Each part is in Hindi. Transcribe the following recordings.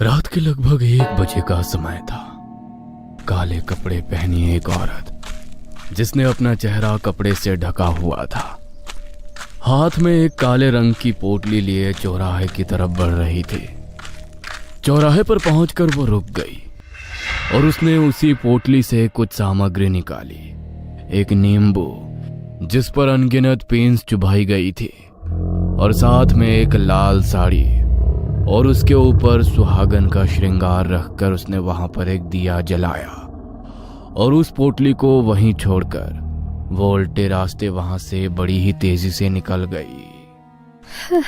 रात के लगभग 1 बजे का समय था। काले कपड़े पहनी एक औरत, जिसने अपना चेहरा कपड़े से ढका हुआ था, हाथ में एक काले रंग की पोटली लिए चौराहे की तरफ बढ़ रही थी। चौराहे पर पहुंचकर वो रुक गई और उसने उसी पोटली से कुछ सामग्री निकाली। एक नींबू जिस पर अनगिनत पेंस चुभाई गई थी और साथ में एक लाल साड़ी और उसके ऊपर सुहागन का श्रृंगार रखकर उसने वहां पर एक दिया जलाया और उस पोटली को वहीं छोड़कर वो उल्टे रास्ते वहां से बड़ी ही तेजी से निकल गई।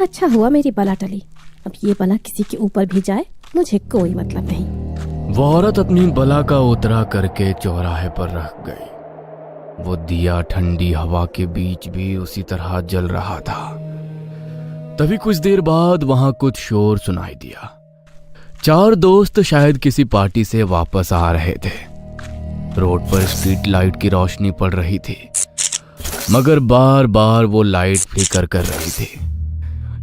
अच्छा हुआ मेरी बला टली। अब ये बला किसी के ऊपर भी जाए मुझे कोई मतलब नहीं। वो औरत अपनी बला का उतरा करके चौराहे पर रख गई। वो दिया ठंडी हवा के बीच भी उसी तरह जल रहा था। तभी कुछ देर बाद वहां कुछ शोर सुनाई दिया। 4 दोस्त शायद किसी पार्टी से वापस आ रहे थे। रोड पर स्ट्रीट लाइट की रोशनी पड़ रही थी, मगर बार बार वो लाइट फ्लिकर कर रही थी,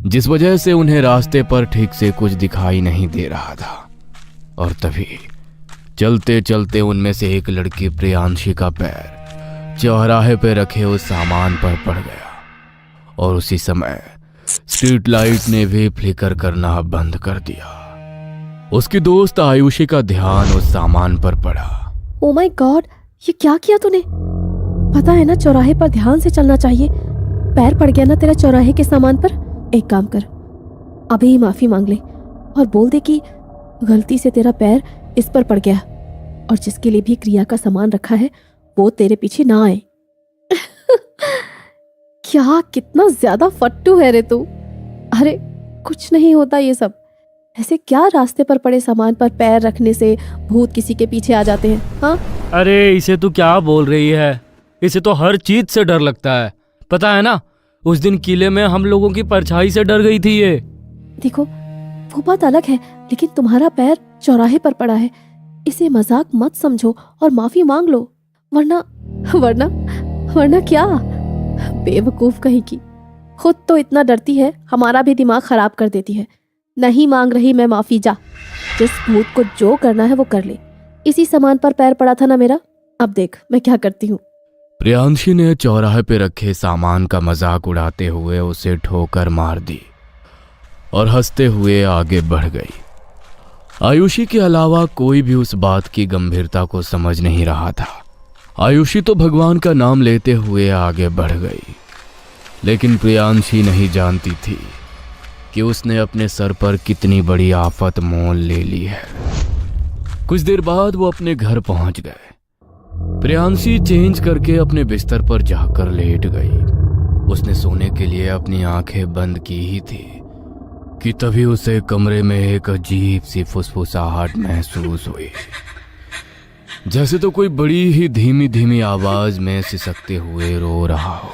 जिस वजह से उन्हें रास्ते पर ठीक से कुछ दिखाई नहीं दे रहा था। और तभी चलते चलते उनमें से एक लड़की प्रियांशी का पैर चौराहे पे रखे उस सामान पर पड़ गया और उसी समय स्ट्रीट लाइट ने भी फ्लिकर करना बंद कर दिया। उसकी दोस्त आयुषी का ध्यान उस सामान पर पड़ा। ओ माय गॉड, ये क्या किया तूने? पता है ना चौराहे पर ध्यान से चलना चाहिए। पैर पड़ गया ना तेरा चौराहे के सामान पर। एक काम कर, अभी ही माफी मांग ले और बोल दे कि गलती से तेरा पैर इस पर पड़ गया और जिसके लिए भी क्रिया का सामान रखा है वो तेरे पीछे ना आए। क्या कितना ज्यादा फट्टू है रे तू। अरे कुछ नहीं होता ये सब। ऐसे क्या रास्ते पर पड़े सामान पर पैर रखने से भूत किसी के पीछे आ जाते हैं? हाँ, अरे इसे तू क्या बोल रही है? इसे तो हर चीज से डर लगता है। पता है ना, उस दिन किले में हम लोगों की परछाई से डर गई थी ये। देखो वो बात अलग है, लेकिन तुम्हारा पैर चौराहे पर पड़ा है। इसे मजाक मत समझो और माफी मांग लो, वरना वरना वरना क्या? बेवकूफ कहीं की। खुद तो इतना डरती है, हमारा भी दिमाग खराब कर देती है। नहीं मांग रही मैं माफी, जा। जिस भूत को जो करना है वो कर ले। इसी सामान पर पैर पड़ा था ना मेरा, अब देख मैं क्या करती हूँ। प्रियांशी ने चौराहे पे रखे सामान का मजाक उड़ाते हुए उसे ठोकर मार दी और हंसते हुए आगे बढ़ गई। आयुषी के अलावा कोई भी उस बात की गंभीरता को समझ नहीं रहा था। आयुषी तो भगवान का नाम लेते हुए आगे बढ़ गई, लेकिन प्रियांशी नहीं जानती थी कि उसने अपने सर पर कितनी बड़ी आफत मोल ले ली है। कुछ देर बाद वो अपने घर पहुंच गए। प्रियांशी चेंज करके अपने बिस्तर पर जाकर लेट गई। उसने सोने के लिए अपनी आंखें बंद की ही थी कि तभी उसे कमरे में एक अजीब सी फुसफुसाहट महसूस हुई, जैसे तो कोई बड़ी ही धीमी धीमी आवाज में सिसकते हुए रो रहा हो।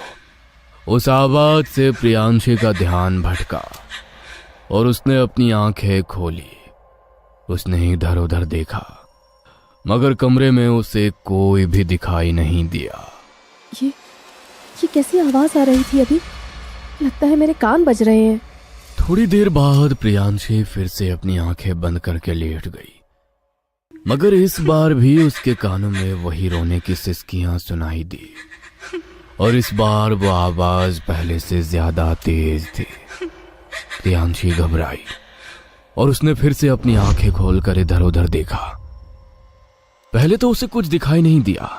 उस आवाज से प्रियांशी का ध्यान भटका और उसने अपनी आंखें खोली। उसने इधर उधर देखा, मगर कमरे में उसे कोई भी दिखाई नहीं दिया। ये कैसी आवाज आ रही थी अभी? लगता है मेरे कान बज रहे हैं। थोड़ी देर बाद प्रियांशी फिर से अपनी आंखें बंद करके लेट गई, मगर इस बार भी उसके कानों में वही रोने की सिसकियां सुनाई दी और इस बार वो आवाज पहले से ज्यादा तेज थी। प्रियांशी घबराई और उसने फिर से अपनी आंखें खोलकर इधर उधर देखा। पहले तो उसे कुछ दिखाई नहीं दिया,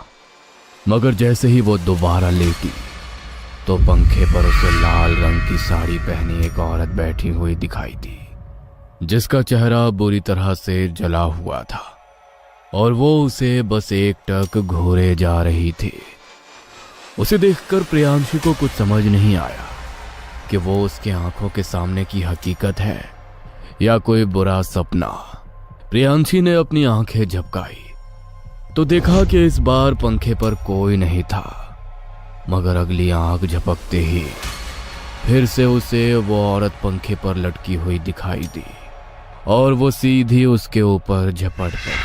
मगर जैसे ही वो दोबारा लेटी तो पंखे पर उसे लाल रंग की साड़ी पहनी एक औरत बैठी हुई दिखाई दी, जिसका चेहरा बुरी तरह से जला हुआ था और वो उसे बस एक टक घूरे जा रही थी। उसे देखकर प्रियांशी को कुछ समझ नहीं आया कि वो उसके आंखों के सामने की हकीकत है या कोई बुरा सपना। प्रियांशी ने अपनी आंखें झपकाई तो देखा कि इस बार पंखे पर कोई नहीं था, मगर अगली आंख झपकते ही फिर से उसे वो औरत पंखे पर लटकी हुई दिखाई दी और वो सीधी उसके ऊपर झपट पड़ी।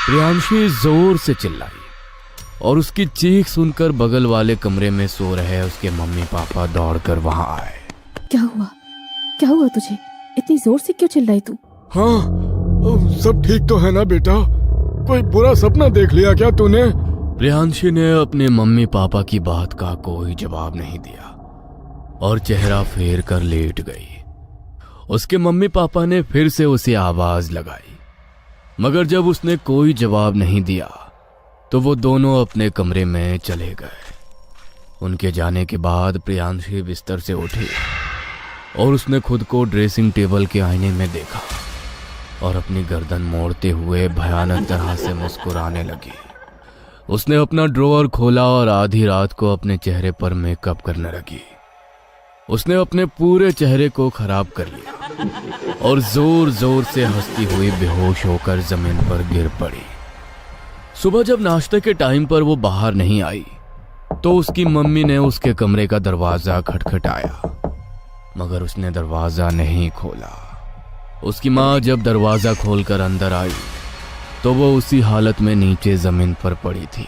प्रियांशी जोर से चिल्लाई और उसकी चीख सुनकर बगल वाले कमरे में सो रहे उसके मम्मी पापा दौड़कर वहां आए। क्या हुआ तुझे? इतनी जोर से क्यों चिल्लाई तू? हाँ, सब ठीक तो है ना बेटा? कोई बुरा सपना देख लिया क्या तूने? प्रियांशी ने अपने मम्मी पापा की बात का कोई जवाब नहीं दिया और चेहरा फेर कर लेट गई। उसके मम्मी पापा ने फिर से उसे आवाज लगाई, मगर जब उसने कोई जवाब नहीं दिया तो वो दोनों अपने कमरे में चले गए। उनके जाने के बाद प्रियांशी बिस्तर से उठी और उसने खुद को ड्रेसिंग टेबल के आईने में देखा और अपनी गर्दन मोड़ते हुए भयानक तरह से मुस्कुराने लगी। उसने अपना ड्रॉअर खोला और आधी रात को अपने चेहरे पर मेकअप करने लगी। उसने अपने पूरे चेहरे को खराब कर लिया और जोर जोर से हंसती हुई बेहोश होकर जमीन पर गिर पड़ी। सुबह जब नाश्ते के टाइम पर वो बाहर नहीं आई तो उसकी मम्मी ने उसके कमरे का दरवाजा खटखटाया, मगर उसने दरवाजा नहीं खोला। उसकी माँ जब दरवाजा खोलकर अंदर आई तो वो उसी हालत में नीचे जमीन पर पड़ी थी।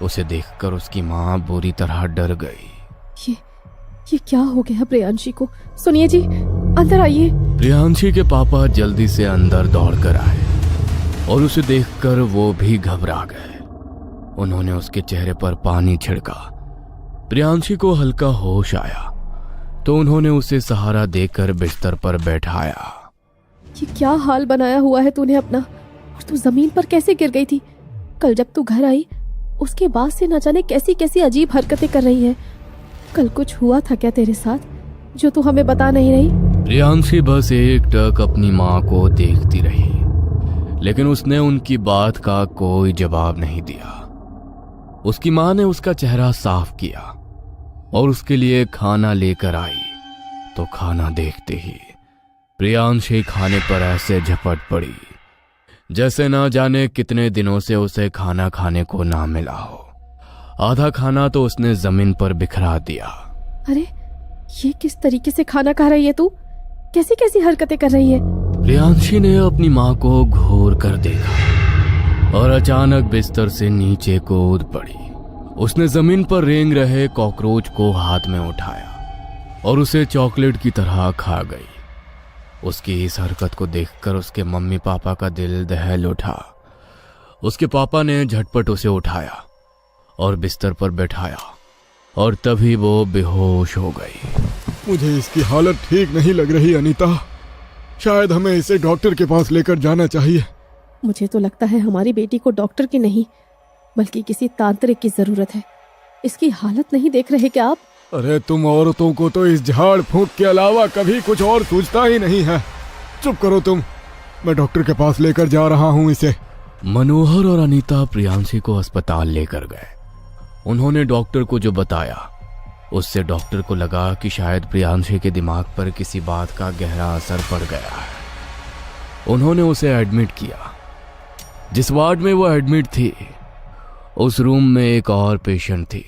उसे देखकर उसकी माँ बुरी तरह डर गई। ये क्या हो गया प्रियांशी को? सुनिए जी, अंदर आइए। प्रियांशी के पापा जल्दी से अंदर दौड़कर आए और उसे देखकर वो भी घबरा गए। उन्होंने उसके चेहरे पर पानी छिड़का। प्रियांशी को हल्का होश आया तो उन्होंने उसे सहारा देकर बिस्तर पर बैठाया। ये क्या हाल बनाया हुआ है तूने अपना? और तू जमीन पर कैसे गिर गई थी? कल जब तू घर आई उसके बाद से न जाने कैसी कैसी अजीब हरकतें कर रही है। कल कुछ हुआ था क्या तेरे साथ जो तू हमें बता नहीं रही? प्रियांशी बस एकटक अपनी माँ को देखती रही, लेकिन उसने उनकी बात का कोई जवाब नहीं दिया। उसकी माँ ने उसका चेहरा साफ किया और उसके लिए खाना लेकर आई तो खाना देखते ही प्रियांशी खाने पर ऐसे झपट पड़ी जैसे ना जाने कितने दिनों से उसे खाना खाने को ना मिला हो। आधा खाना तो उसने जमीन पर बिखरा दिया। अरे ये किस तरीके से खाना खा रही है तू? कैसी कैसी हरकतें कर रही है? प्रियांशी ने अपनी माँ को घूर कर देखा और अचानक बिस्तर से नीचे कूद पड़ी। उसने जमीन पर रेंग रहे कॉकरोच को हाथ में उठाया और उसे चॉकलेट की तरह खा गई। उसकी इस हरकत को देखकर उसके मम्मी पापा का दिल दहल उठा। उसके पापा ने झटपट उसे उठाया और बिस्तर पर बैठाया और तभी वो बेहोश हो गई। मुझे इसकी हालत ठीक नहीं लग रही अनीता। शायद हमें इसे डॉक्टर के पास लेकर जाना चाहिए। मुझे तो लगता है हमारी बेटी को डॉक्टर की नहीं बल्कि किसी तांत्रिक की जरूरत है। इसकी हालत नहीं देख रहे क्या आप? अरे तुम औरतों को तो इस झाड़ फूंक के अलावा कभी कुछ और सूझता ही नहीं है। चुप करो तुम, मैं डॉक्टर के पास लेकर जा रहा हूँ इसे। मनोहर और अनीता प्रियांशी को अस्पताल लेकर गए। उन्होंने डॉक्टर को जो बताया उससे डॉक्टर को लगा कि शायद प्रियांशी के दिमाग पर किसी बात का गहरा असर पड़ गया है। उन्होंने उसे एडमिट किया। जिस वार्ड में वो एडमिट थी उस रूम में एक और पेशेंट थी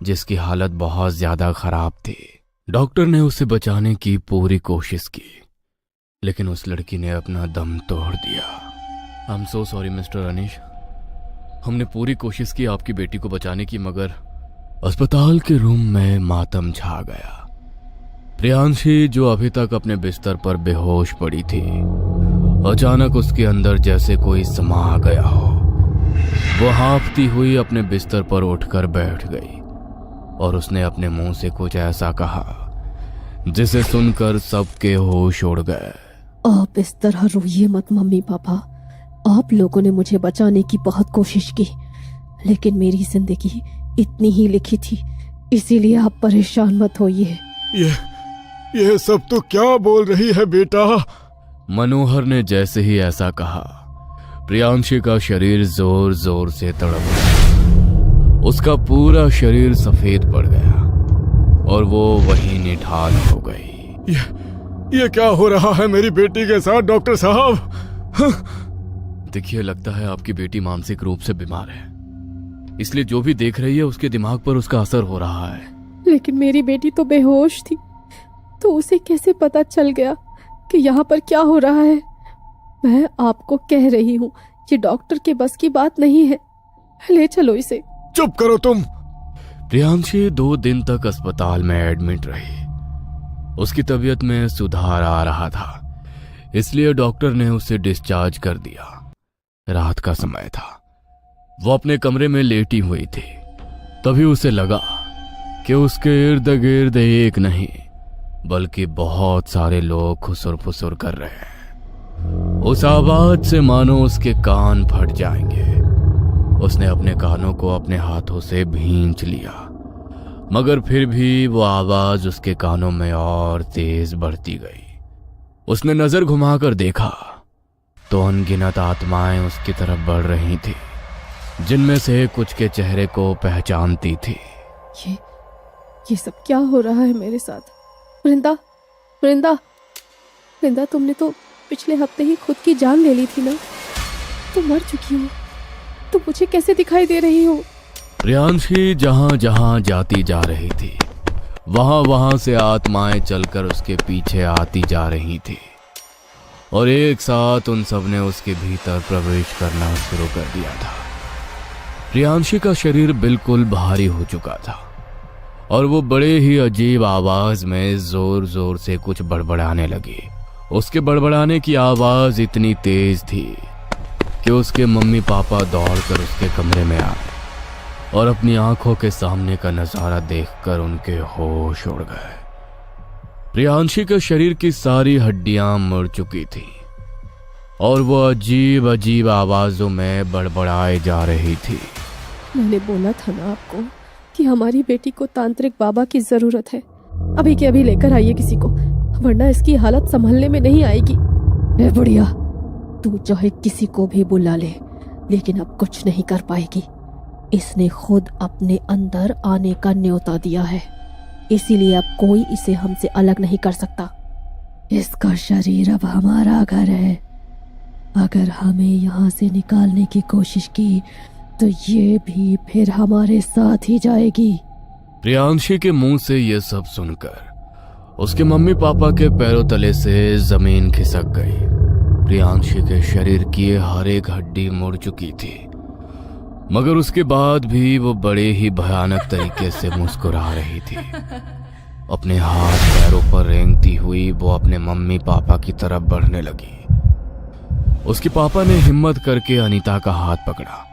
जिसकी हालत बहुत ज्यादा खराब थी। डॉक्टर ने उसे बचाने की पूरी कोशिश की, लेकिन उस लड़की ने अपना दम तोड़ दिया। I am so sorry mister Anish, हमने पूरी कोशिश की आपकी बेटी को बचाने की, मगर अस्पताल के रूम में मातम छा गया। प्रियांशी जो अभी तक अपने बिस्तर पर बेहोश पड़ी थी, अचानक उसके अंदर जैसे कोई समा गया हो। वो हाँफती हुई अपने बिस्तर पर उठकर बैठ गई और उसने अपने मुंह से कुछ ऐसा कहा जिसे सुनकर सबके होश उड़ गए। आप इस तरह रोइए मत मम्मी पापा। आप लोगों ने मुझे बचाने की बहुत कोशिश की, लेकिन मेरी जिंदगी इतनी ही लिखी थी, इसीलिए आप परेशान मत होइए। ये सब तो क्या बोल रही है बेटा? मनोहर ने जैसे ही ऐसा कहा, प्रियांशी का शरीर जोर जोर से तड़प गया। उसका पूरा शरीर सफेद पड़ गया और वो वहीं निठाल हो गई। ये क्या हो रहा है मेरी बेटी के साथ डॉक्टर साहब? देखिए, लगता है आपकी बेटी मानसिक रूप से बीमार है, इसलिए जो भी देख रही है उसके दिमाग पर उसका असर हो रहा है। लेकिन मेरी बेटी तो बेहोश थी, तो उसे कैसे पता चल गया कि यहाँ पर क्या हो रहा है? मैं आपको कह रही हूँ, ये डॉक्टर के बस की बात नहीं है। ले चलो इसे। चुप करो तुम। प्रियांशी 2 दिन तक अस्पताल में एडमिट रही। उसकी तबीयत में सुधार आ रहा था, इसलिए डॉक्टर ने उसे डिस्चार्ज कर दिया। रात का समय था, वो अपने कमरे में लेटी हुई थी। तभी उसे लगा कि उसके इर्द गिर्द एक नहीं बल्कि बहुत सारे लोग खुसुर फुसुर कर रहे हैं। उस आवाज से मानो उसके कान फट जाएंगे। उसने अपने कानों को अपने हाथों से भींच लिया, मगर फिर भी वो आवाज उसके कानों में और तेज बढ़ती गई। उसने नजर घुमाकर देखा तो अनगिनत आत्माएं उसकी तरफ बढ़ रही थी, जिनमें से कुछ के चेहरे को पहचानती थी। ये सब क्या हो रहा है मेरे साथ? वृंदा, वृंदा, वृंदा, तुमने तो पिछले हफ्ते ही खुद की जान ले ली थी ना। तुम मर चुकी हो, तुम मुझे कैसे दिखाई दे रही हो? प्रियांशी जहां जहां जाती जा रही थी, वहां वहां से आत्माएं चलकर उसके पीछे आती जा रही थी और एक साथ उन सब ने उसके भीतर प्रवेश करना शुरू कर दिया था। प्रियांशी का शरीर बिल्कुल भारी हो चुका था और वो बड़े ही अजीब आवाज में जोर जोर से कुछ बड़बड़ाने लगी। उसके बड़बड़ाने की आवाज इतनी तेज थी कि उसके मम्मी पापा दौड़कर उसके कमरे में आए और अपनी आंखों के सामने का नजारा देखकर उनके होश उड़ गए। प्रियांशी के शरीर की सारी हड्डियां मुड़ चुकी थी और वो अजीब अजीब आवाजों में बड़बड़ाए जा रही थी। मैंने बोला था ना आपको कि हमारी बेटी को तांत्रिक बाबा की जरूरत है। अभी के अभी लेकर आइए किसी को, वरना इसकी हालत संभलने में नहीं आएगी। ए बुढ़िया, तू चाहे किसी को भी बुला ले, लेकिन अब कुछ नहीं कर पाएगी। इसने खुद अपने अंदर आने का न्योता दिया है, इसीलिए अब कोई इसे हमसे अलग नहीं कर सकता। इसका शरीर अब हमारा घर है। अगर हमें यहाँ से निकालने की कोशिश की तो ये भी फिर हमारे साथ ही जाएगी। प्रियांशी के मुंह से ये सब सुनकर उसके मम्मी पापा के पैरों तले से जमीन खिसक गई। प्रियांशी के शरीर की हर एक हड्डी मुड़ चुकी थी, मगर उसके बाद भी वो बड़े ही भयानक तरीके से मुस्कुरा रही थी। अपने हाथ पैरों पर रेंगती हुई वो अपने मम्मी पापा की तरफ बढ़ने लगी। उसके पापा ने हिम्मत करके अनीता का हाथ पकड़ा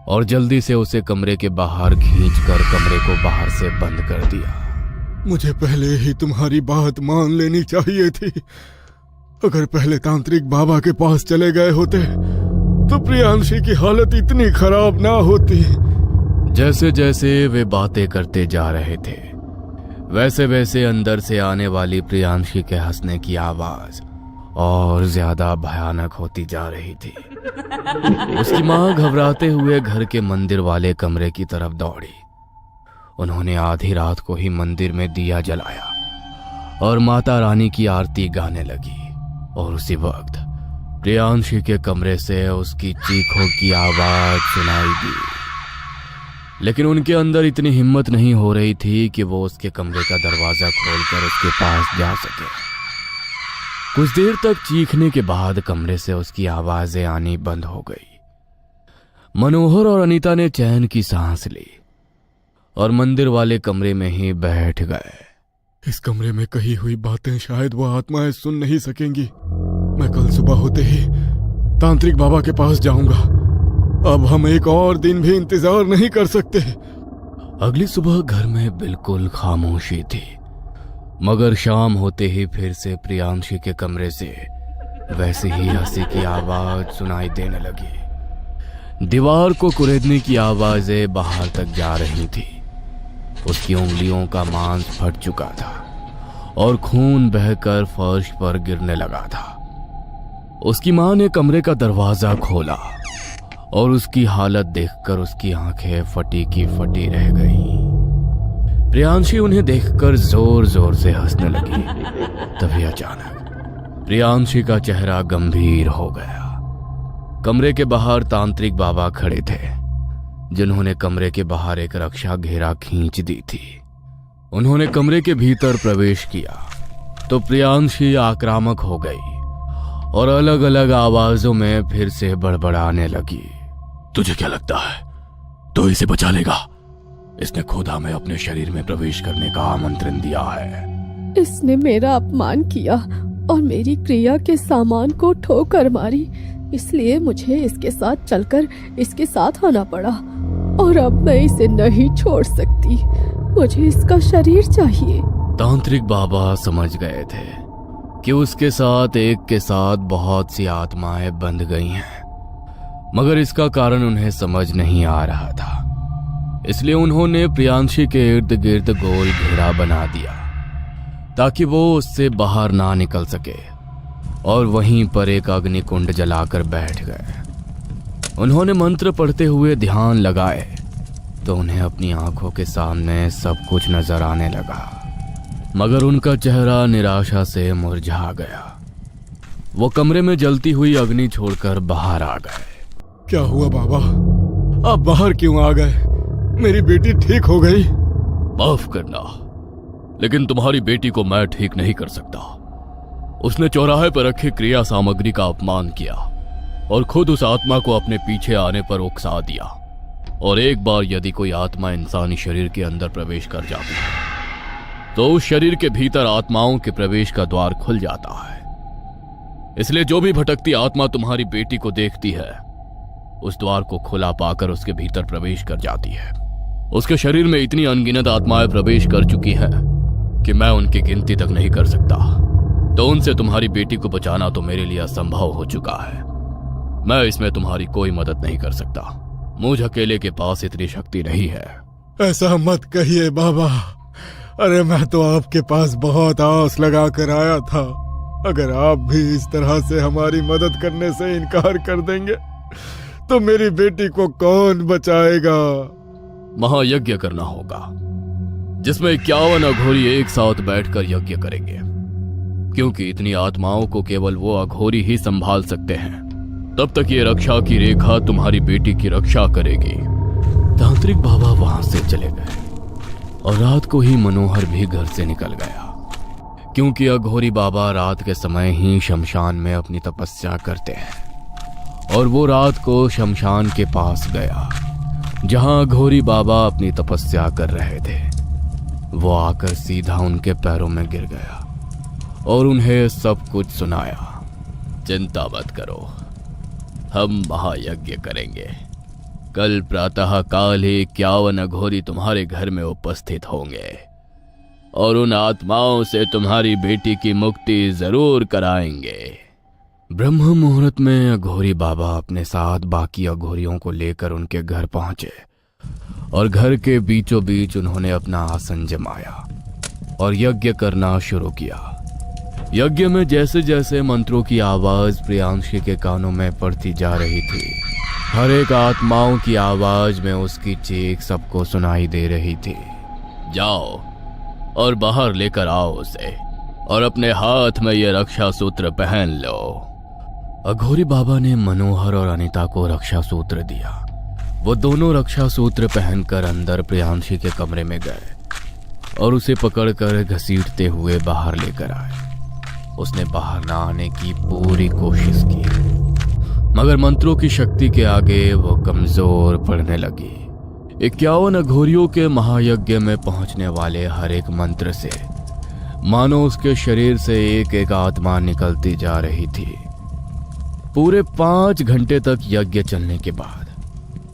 और जल्दी से उसे कमरे के बाहर खींचकर कमरे को बाहर से बंद कर दिया। मुझे पहले ही तुम्हारी बात मान लेनी चाहिए थी। अगर पहले तांत्रिक बाबा के पास चले गए होते तो प्रियांशी की हालत इतनी खराब ना होती। जैसे जैसे वे बातें करते जा रहे थे, वैसे वैसे अंदर से आने वाली प्रियांशी के हंसने की आवाज और ज्यादा भयानक होती जा रही थी। उसकी मां घबराते हुए घर के मंदिर वाले कमरे की तरफ दौड़ी। उन्होंने आधी रात को ही मंदिर में दिया जलाया और माता रानी की आरती गाने लगी और उसी वक्त प्रियांशी के कमरे से उसकी चीखों की आवाज सुनाई दी। लेकिन उनके अंदर इतनी हिम्मत नहीं हो रही थी कि वो उसके कमरे का दरवाजा खोलकर उसके पास जा सके। कुछ देर तक चीखने के बाद कमरे से उसकी आवाजें आनी बंद हो गई। मनोहर और अनीता ने चैन की सांस ली और मंदिर वाले कमरे में ही बैठ गए। इस कमरे में कही हुई बातें शायद वो आत्माएं सुन नहीं सकेंगी। मैं कल सुबह होते ही तांत्रिक बाबा के पास जाऊंगा। अब हम एक और दिन भी इंतजार नहीं कर सकते। अगली सुबह घर में बिल्कुल खामोशी थी, मगर शाम होते ही फिर से प्रियांशी के कमरे से वैसे ही हंसी की आवाज सुनाई देने लगी। दीवार को कुरेदने की आवाजें बाहर तक जा रही थी। उसकी उंगलियों का मांस फट चुका था और खून बहकर फर्श पर गिरने लगा था। उसकी मां ने कमरे का दरवाजा खोला और उसकी हालत देखकर उसकी आंखें फटी की फटी रह गईं। प्रियांशी उन्हें देखकर जोर जोर से हंसने लगी। तभी अचानक प्रियांशी का चेहरा गंभीर हो गया। कमरे के बाहर तांत्रिक बाबा खड़े थे, जिन्होंने कमरे के बाहर एक रक्षा घेरा खींच दी थी। उन्होंने कमरे के भीतर प्रवेश किया तो प्रियांशी आक्रामक हो गई और अलग अलग आवाजों में फिर से बड़बड़ाने लगी। तुझे क्या लगता है तो इसे बचा लेगा? इसने खुद हमें अपने शरीर में प्रवेश करने का आमंत्रण दिया है। इसने मेरा अपमान किया और मेरी क्रिया के सामान को ठोकर मारी, इसलिए मुझे इसके साथ चलकर इसके साथ आना पड़ा और अब मैं इसे नहीं छोड़ सकती। मुझे इसका शरीर चाहिए। तांत्रिक बाबा समझ गए थे कि उसके साथ एक के साथ बहुत सी आत्माएं बंध गई हैं, मगर इसका कारण उन्हें समझ नहीं आ रहा था। इसलिए उन्होंने प्रियांशी के इर्द गिर्द गोल घेरा बना दिया ताकि वो उससे बाहर ना निकल सके, और वहीं पर एक अग्निकुंड जलाकर बैठ गए। उन्होंने मंत्र पढ़ते हुए ध्यान लगाए तो उन्हें अपनी आंखों के सामने सब कुछ नजर आने लगा, मगर उनका चेहरा निराशा से मुरझा गया। वो कमरे में जलती हुई अग्नि छोड़कर बाहर आ गए। क्या हुआ बाबा, आप बाहर क्यों आ गए? मेरी बेटी ठीक हो गई? माफ करना, लेकिन तुम्हारी बेटी को मैं ठीक नहीं कर सकता। उसने चौराहे पर रखी क्रिया सामग्री का अपमान किया और खुद उस आत्मा को अपने पीछे आने पर उकसा दिया। और एक बार यदि कोई आत्मा इंसानी शरीर के अंदर प्रवेश कर जाती है तो उस शरीर के भीतर आत्माओं के प्रवेश का द्वार खुल जाता है। इसलिए जो भी भटकती आत्मा तुम्हारी बेटी को देखती है उस द्वार को खुला पाकर उसके भीतर प्रवेश कर जाती है। उसके शरीर में इतनी अनगिनत आत्माएं प्रवेश कर चुकी हैं कि मैं उनकी गिनती तक नहीं कर सकता। तो उनसे तुम्हारी बेटी को बचाना तो मेरे लिए असंभव हो चुका है। मैं इसमें तुम्हारी कोई मदद नहीं कर सकता। मुझ अकेले के पास इतनी शक्ति नहीं है। ऐसा मत कहिए बाबा। अरे मैं तो आपके पास बहुत आस लगा कर आया था। अगर आप भी इस तरह से हमारी मदद करने से इनकार कर देंगे तो मेरी बेटी को कौन बचाएगा? महायज्ञ करना होगा जिसमें 51 अघोरी एक साथ बैठकर यज्ञ करेंगे, क्योंकि इतनी आत्माओं को केवल वो अघोरी ही संभाल सकते हैं। तब तक ये रक्षा की रेखा तुम्हारी बेटी की रक्षा करेगी। तांत्रिक बाबा वहां से चले गए और रात को ही मनोहर भी घर से निकल गया, क्योंकि अघोरी बाबा रात के समय ही शमशान में अपनी तपस्या करते हैं। और वो रात को शमशान के पास गया जहां अघोरी बाबा अपनी तपस्या कर रहे थे। वो आकर सीधा उनके पैरों में गिर गया और उन्हें सब कुछ सुनाया। चिंता मत करो, हम महायज्ञ करेंगे। कल प्रातः काल ही 51 अघोरी तुम्हारे घर में उपस्थित होंगे और उन आत्माओं से तुम्हारी बेटी की मुक्ति जरूर कराएंगे। ब्रह्म मुहूर्त में अघोरी बाबा अपने साथ बाकी अघोरियों को लेकर उनके घर पहुंचे और घर के बीचों बीच उन्होंने अपना आसन जमाया और यज्ञ करना शुरू किया। यज्ञ में जैसे जैसे मंत्रों की आवाज प्रियांशी के कानों में पड़ती जा रही थी, हर एक आत्माओं की आवाज में उसकी चीख सबको सुनाई दे रही थी। जाओ और बाहर लेकर आओ उसे और अपने हाथ में ये रक्षा सूत्र पहन लो। अघोरी बाबा ने मनोहर और अनीता को रक्षा सूत्र दिया। वो दोनों रक्षा सूत्र पहनकर अंदर प्रियांशी के कमरे में गए और उसे पकड़कर घसीटते हुए बाहर लेकर आए। उसने बाहर ना आने की पूरी कोशिश की, मगर मंत्रों की शक्ति के आगे वो कमजोर पड़ने लगी। 51 अघोरियों के महायज्ञ में पहुंचने वाले हर एक मंत्र से मानो उसके शरीर से एक एक आत्मा निकलती जा रही थी। पूरे 5 घंटे तक यज्ञ चलने के बाद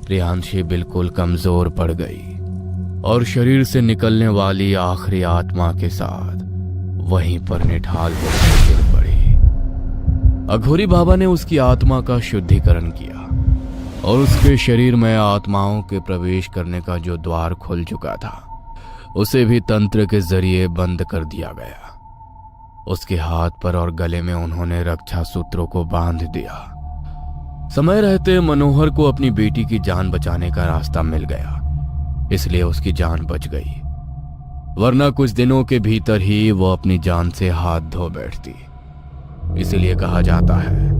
प्रियांशी बिल्कुल कमजोर पड़ गई और शरीर से निकलने वाली आखिरी आत्मा के साथ वहीं पर निठाल होकर गिर पड़ी। अघोरी बाबा ने उसकी आत्मा का शुद्धिकरण किया और उसके शरीर में आत्माओं के प्रवेश करने का जो द्वार खुल चुका था उसे भी तंत्र के जरिए बंद कर दिया गया। उसके हाथ पर और गले में उन्होंने रक्षा सूत्रों को बांध दिया। समय रहते मनोहर को अपनी बेटी की जान बचाने का रास्ता मिल गया, इसलिए उसकी जान बच गई, वरना कुछ दिनों के भीतर ही वो अपनी जान से हाथ धो बैठती। इसलिए कहा जाता है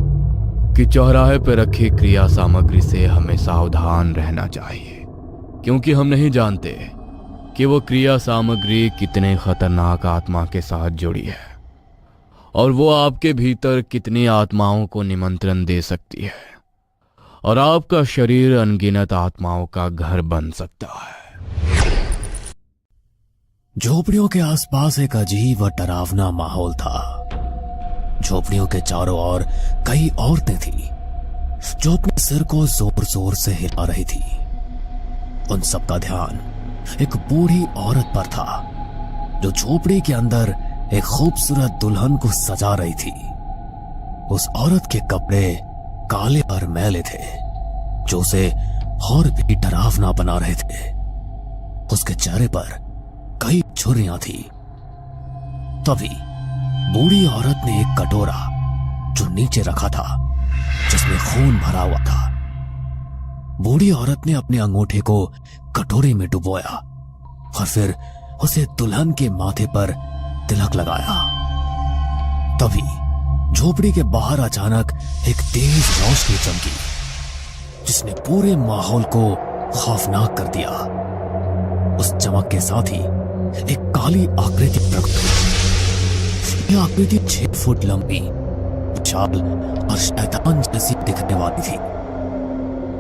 कि चौराहे पर रखी क्रिया सामग्री से हमें सावधान रहना चाहिए, क्योंकि हम नहीं जानते कि वो क्रिया सामग्री कितने खतरनाक आत्मा के साथ जुड़ी है और वो आपके भीतर कितनी आत्माओं को निमंत्रण दे सकती है और आपका शरीर अनगिनत आत्माओं का घर बन सकता है। झोपड़ियों के आसपास एक अजीब और डरावना माहौल था। झोपड़ियों के चारों ओर कई औरतें थीं जो अपने सिर को जोर जोर से हिला रही थी। उन सबका ध्यान एक बूढ़ी औरत पर था जो झोपड़ी के अंदर एक खूबसूरत दुल्हन को सजा रही थी। उस औरत के कपड़े काले और मैले थे जो उसे और भी डरावना बना रहे थे। उसके चेहरे पर कई झुर्रियां थी। तभी बूढ़ी औरत ने एक कटोरा जो नीचे रखा था जिसमें खून भरा हुआ था, बूढ़ी औरत ने अपने अंगूठे को कटोरे में डुबोया और फिर उसे दुल्हन के माथे पर तिलक लगाया। तभी झोपड़ी के बाहर अचानक एक तेज रोशनी चमकी जिसने पूरे माहौल को खौफनाक कर दिया। उस चमक के साथ ही एक काली आकृति प्रकट हुई। यह आकृति 6 फुट लंबी, विशाल और शैतान जैसी दिखने वाली थी।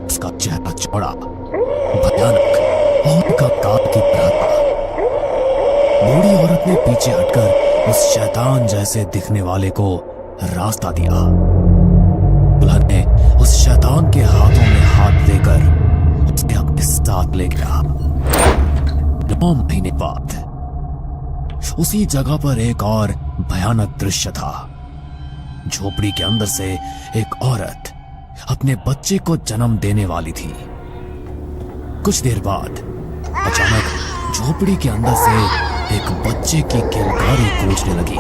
उसका चेहरा चौड़ा, भयानक और कंकाल की तरह था। बूढ़ी औरत ने पीछे हटकर उस शैतान जैसे दिखने वाले को रास्ता दिया। दुल्हन ने उस शैतान के हाथों में हाथ देकर उसे अपने साथ ले गया। 9 महीने बाद उसी जगह पर एक और भयानक दृश्य था। झोपड़ी के अंदर से एक औरत अपने बच्चे को जन्म देने वाली थी। कुछ देर बाद अचानक झोपड़ी के अंदर से एक बच्चे की किलकारी गूंजने लगी।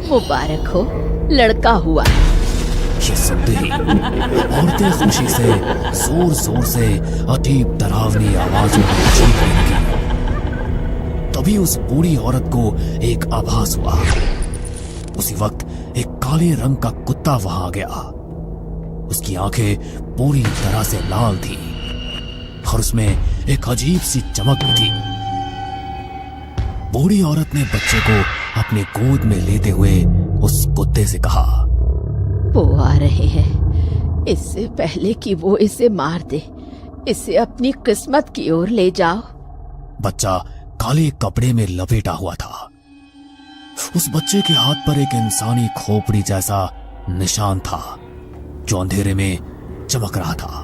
मुबारक हो, लड़का हुआ। ये सुनते ही औरतें खुशी से जोर जोर से अजीब डरावनी आवाजों में चीखने लगी। तभी उस बूढ़ी औरत को एक आभास हुआ। उसी वक्त एक काले रंग का कुत्ता वहां आ गया। उसकी आंखें पूरी तरह से लाल थी और उसमें एक अजीब सी चमक थी। बूढ़ी औरत ने बच्चे को अपने गोद में लेते हुए उस कुत्ते से कहा, वो आ रहे हैं। इससे पहले कि वो इसे मार दे, इसे अपनी किस्मत की ओर ले जाओ। बच्चा काले कपड़े में लपेटा हुआ था। उस बच्चे के हाथ पर एक इंसानी खोपड़ी जैसा निशान था जो अंधेरे में चमक रहा था।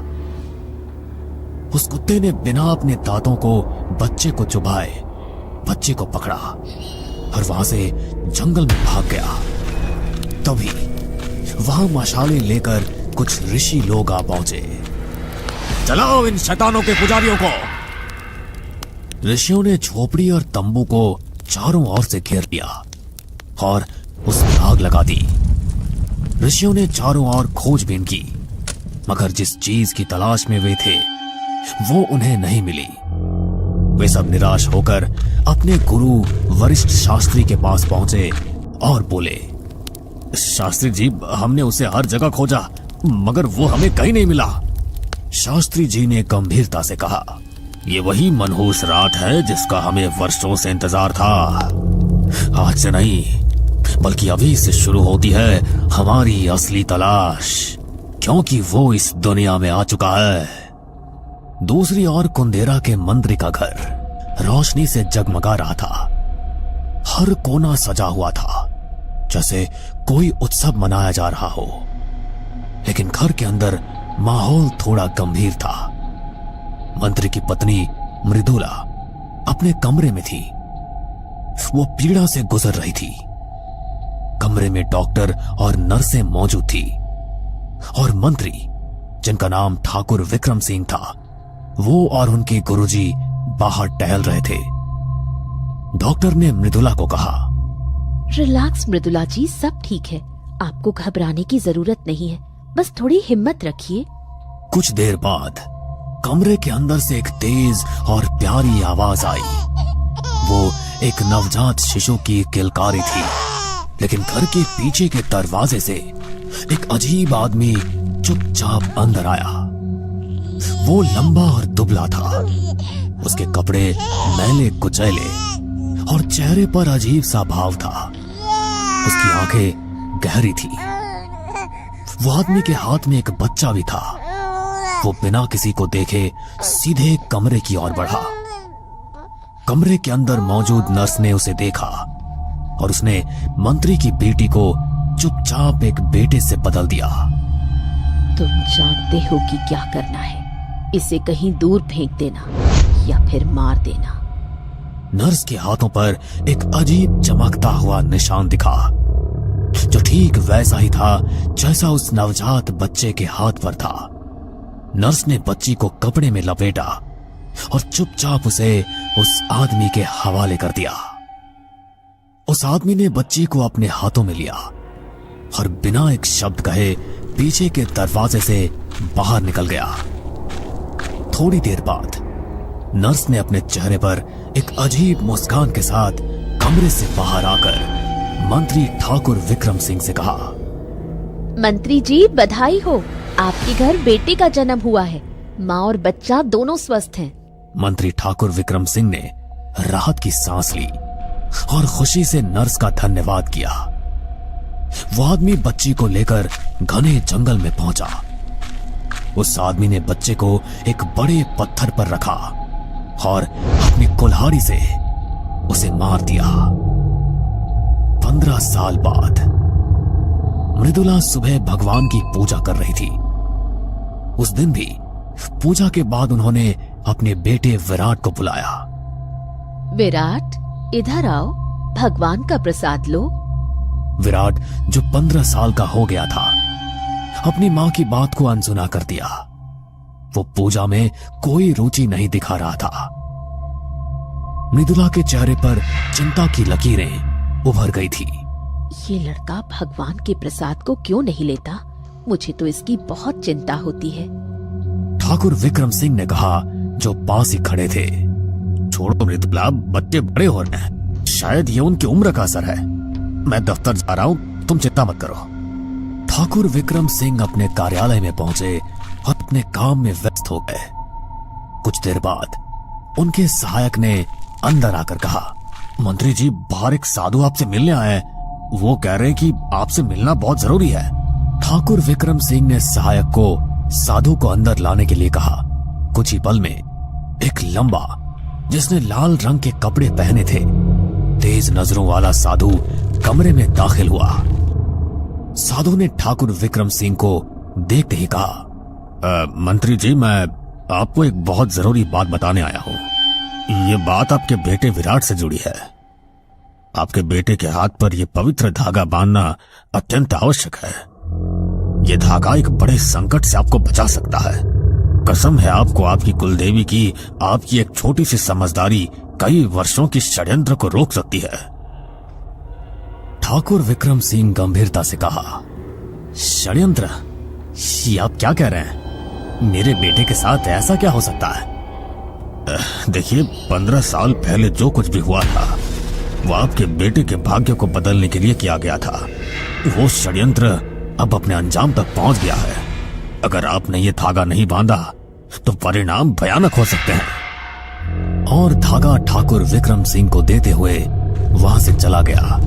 उस कुत्ते ने बिना अपने दांतों को बच्चे को चुभाए बच्चे को पकड़ा और वहां से जंगल में भाग गया। तभी वहां मशाले लेकर कुछ ऋषि लोग आ पहुंचे। चलाओ इन शैतानों के पुजारियों को। ऋषियों ने झोपड़ी और तंबू को चारों ओर से घेर लिया और उसमें आग लगा दी। ऋषियों ने चारों ओर खोजबीन की, मगर जिस चीज की तलाश में वे थे वो उन्हें नहीं मिली। वे सब निराश होकर अपने गुरु वरिष्ठ शास्त्री के पास पहुंचे और बोले, शास्त्री जी, हमने उसे हर जगह खोजा मगर वो हमें कहीं नहीं मिला। शास्त्री जी ने गंभीरता से कहा, ये वही मनहूस रात है जिसका हमें वर्षों से इंतजार था। आज से नहीं बल्कि अभी से शुरू होती है हमारी असली तलाश, क्योंकि वो इस दुनिया में आ चुका है। दूसरी ओर कुंदेरा के मंत्री का घर रोशनी से जगमगा रहा था। हर कोना सजा हुआ था जैसे कोई उत्सव मनाया जा रहा हो, लेकिन घर के अंदर माहौल थोड़ा गंभीर था। मंत्री की पत्नी मृदुला अपने कमरे में थी। वो पीड़ा से गुजर रही थी। कमरे में डॉक्टर और नर्सें मौजूद थी और मंत्री, जिनका नाम ठाकुर विक्रम सिंह था, वो और उनके गुरुजी बाहर टहल रहे थे। डॉक्टर ने मृदुला को कहा, रिलैक्स मृदुला जी, सब ठीक है। आपको घबराने की जरूरत नहीं है, बस थोड़ी हिम्मत रखिए। कुछ देर बाद कमरे के अंदर से एक तेज और प्यारी आवाज आई। वो एक नवजात शिशु की किलकारी थी, लेकिन घर के पीछे के दरवाजे से एक अजीब आदमी चुपचाप अंदर आया। वो लंबा और दुबला था। उसके कपड़े मैले कुचैले और चेहरे पर अजीब सा भाव था। उसकी आंखें गहरी थी। वो आदमी के हाथ में एक बच्चा भी था। वो बिना किसी को देखे सीधे कमरे की ओर बढ़ा। कमरे के अंदर मौजूद नर्स ने उसे देखा और उसने मंत्री की बेटी को चुपचाप एक बेटे से बदल दिया। तुम जानते हो कि क्या करना है। इसे कहीं दूर फेंक देना या फिर मार देना। नर्स के हाथों पर एक अजीब चमकता हुआ निशान दिखा, जो ठीक वैसा ही था जैसा उस नवजात बच्चे के हाथ पर था। नर्स ने बच्ची को कपड़े में लपेटा और चुपचाप उसे उस आदमी के हवाले कर दिया। उस आदमी ने बच्ची को अपने हाथों में लिया और बिना एक शब्द कहे पीछे के दरवाजे से बाहर निकल गया। थोड़ी देर बाद नर्स ने अपने चेहरे पर एक अजीब मुस्कान के साथ कमरे से बाहर आकर मंत्री ठाकुर विक्रम सिंह से कहा, मंत्री जी बधाई हो, आपके घर बेटे का जन्म हुआ है। माँ और बच्चा दोनों स्वस्थ हैं। मंत्री ठाकुर विक्रम सिंह ने राहत की सांस ली और खुशी से नर्स का धन्यवाद किया। वो आदमी बच्ची को लेकर घने जंगल में पहुंचा। उस आदमी ने बच्चे को एक बड़े पत्थर पर रखा और अपनी कुल्हाड़ी से उसे मार दिया। 15 साल बाद मृदुला सुबह भगवान की पूजा कर रही थी। उस दिन भी पूजा के बाद उन्होंने अपने बेटे विराट को बुलाया। विराट, इधर आओ, भगवान का प्रसाद लो। विराट, जो 15 साल का हो गया था, अपनी मां की बात को अनसुना कर दिया। वो पूजा में कोई रुचि नहीं दिखा रहा था। मृदुला के चेहरे पर चिंता की लकीरें उभर गई थी। ये लड़का भगवान के प्रसाद को क्यों नहीं लेता? मुझे तो इसकी बहुत चिंता होती है। ठाकुर विक्रम सिंह ने कहा, जो पास ही खड़े थे। छोड़ो मृदुला, बच्चे बड़े हो रहे हैं, शायद ये उनकी उम्र का असर है। मैं दफ्तर जा रहा हूं, तुम चिंता मत करो। ठाकुर विक्रम सिंह अपने कार्यालय में पहुंचे और अपने काम में व्यस्त हो गए। कुछ देर बाद उनके सहायक ने अंदर आकर कहा, मंत्री जी, बाहर एक साधु आपसे मिलने आए हैं। वो कह रहे हैं कि आपसे मिलना बहुत जरूरी है। ठाकुर विक्रम सिंह ने सहायक को साधु को अंदर लाने के लिए कहा। कुछ ही पल में एक लंबा, जिसने लाल रंग के कपड़े पहने थे, तेज नजरों वाला साधु कमरे में दाखिल हुआ। साधु ने ठाकुर विक्रम सिंह को देखते ही कहा, मंत्री जी, मैं आपको एक बहुत जरूरी बात बताने आया हूं। ये बात आपके बेटे विराट से जुड़ी है। आपके बेटे के हाथ पर यह पवित्र धागा बांधना अत्यंत आवश्यक है। यह धागा एक बड़े संकट से आपको बचा सकता है। कसम है आपको आपकी कुलदेवी की, आपकी एक छोटी सी समझदारी कई वर्षों की षड्यंत्र को रोक सकती है। ठाकुर विक्रम सिंह गंभीरता से कहा, षड्यंत्र? ये आप क्या कह रहे हैं? मेरे बेटे के साथ ऐसा क्या हो सकता है? देखिए, 15 साल पहले जो कुछ भी हुआ था वो आपके बेटे के भाग्य को बदलने के लिए किया गया था। वो षड्यंत्र अब अपने अंजाम तक पहुंच गया है। अगर आपने ये धागा नहीं बांधा तो परिणाम भयानक हो सकते हैं। और धागा ठाकुर विक्रम सिंह को देते हुए वहां से चला गया।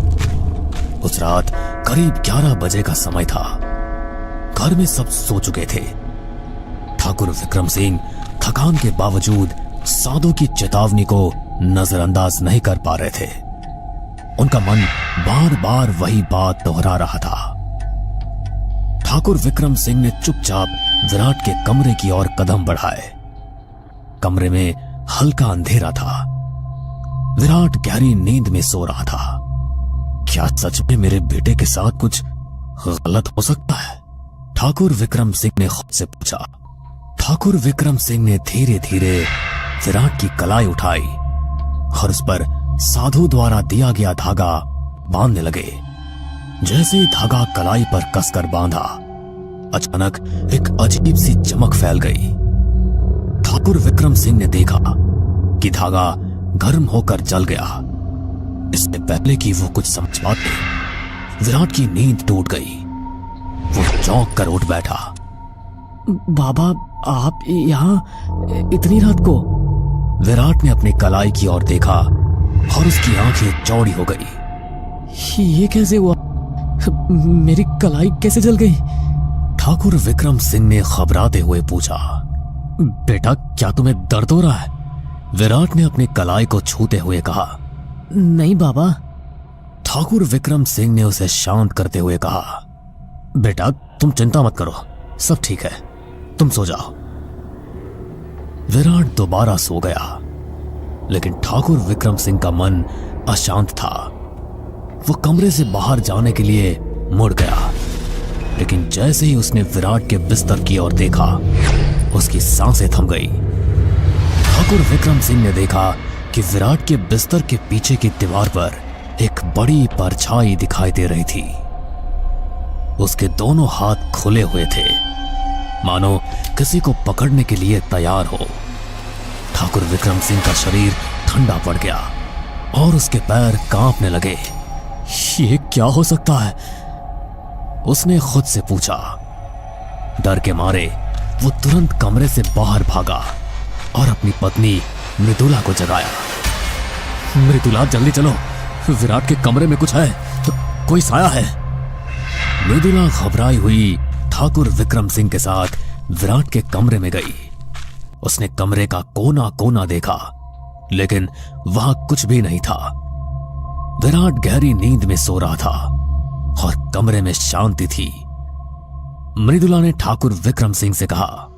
उस रात करीब 11 बजे का समय था। घर में सब सो चुके थे। ठाकुर विक्रम सिंह थकान के बावजूद साधु की चेतावनी को नजरअंदाज नहीं कर पा रहे थे। उनका मन बार बार वही बात दोहरा रहा था। ठाकुर विक्रम सिंह ने चुपचाप विराट के कमरे की ओर कदम बढ़ाए। कमरे में हल्का अंधेरा था। विराट गहरी नींद में सो रहा था। क्या सच में मेरे बेटे के साथ कुछ गलत हो सकता है? ठाकुर विक्रम सिंह ने खुद से पूछा। ठाकुर विक्रम सिंह ने धीरे धीरे विराट की कलाई उठाई और उस पर साधु द्वारा दिया गया धागा बांधने लगे। जैसे ही धागा कलाई पर कसकर बांधा, अचानक एक अजीब सी चमक फैल गई। ठाकुर विक्रम सिंह ने देखा कि धागा गर्म होकर जल गया। इससे पहले कि वो कुछ समझ पाते, विराट की नींद टूट गई। वो चौंक कर उठ बैठा। बाबा, आप यहाँ इतनी रात को? विराट ने अपनी कलाई की ओर देखा और उसकी आंखें चौड़ी हो गई। ये कैसे हुआ? मेरी कलाई कैसे जल गई? ठाकुर विक्रम सिंह ने घबराते हुए पूछा। बेटा, क्या तुम्हें दर्द हो रहा है? विराट ने अपनी कलाई को छूते हुए कहा, नहीं बाबा। ठाकुर विक्रम सिंह ने उसे शांत करते हुए कहा, बेटा तुम चिंता मत करो, सब ठीक है, तुम सो जाओ। विराट दोबारा सो गया, लेकिन ठाकुर विक्रम सिंह का मन अशांत था। वो कमरे से बाहर जाने के लिए मुड़ गया, लेकिन जैसे ही उसने विराट के बिस्तर की ओर देखा, उसकी सांसें थम गई। ठाकुर विक्रम सिंह ने देखा कि विराट के बिस्तर के पीछे की दीवार पर एक बड़ी परछाई दिखाई दे रही थी। उसके दोनों हाथ खुले हुए थे, मानो किसी को पकड़ने के लिए तैयार हो। ठाकुर विक्रम सिंह का शरीर ठंडा पड़ गया और उसके पैर कांपने लगे। ये क्या हो सकता है? उसने खुद से पूछा। डर के मारे वो तुरंत कमरे से बाहर भागा और अपनी पत्नी मृदुला को जगाया। मृदुला जल्दी चलो, विराट के कमरे में कुछ है, तो कोई साया है। मृदुला घबराई हुई ठाकुर विक्रम सिंह के साथ विराट के कमरे में गई। उसने कमरे का कोना कोना देखा, लेकिन वहां कुछ भी नहीं था। विराट गहरी नींद में सो रहा था और कमरे में शांति थी। मृदुला ने ठाकुर विक्रम सिंह से कहा,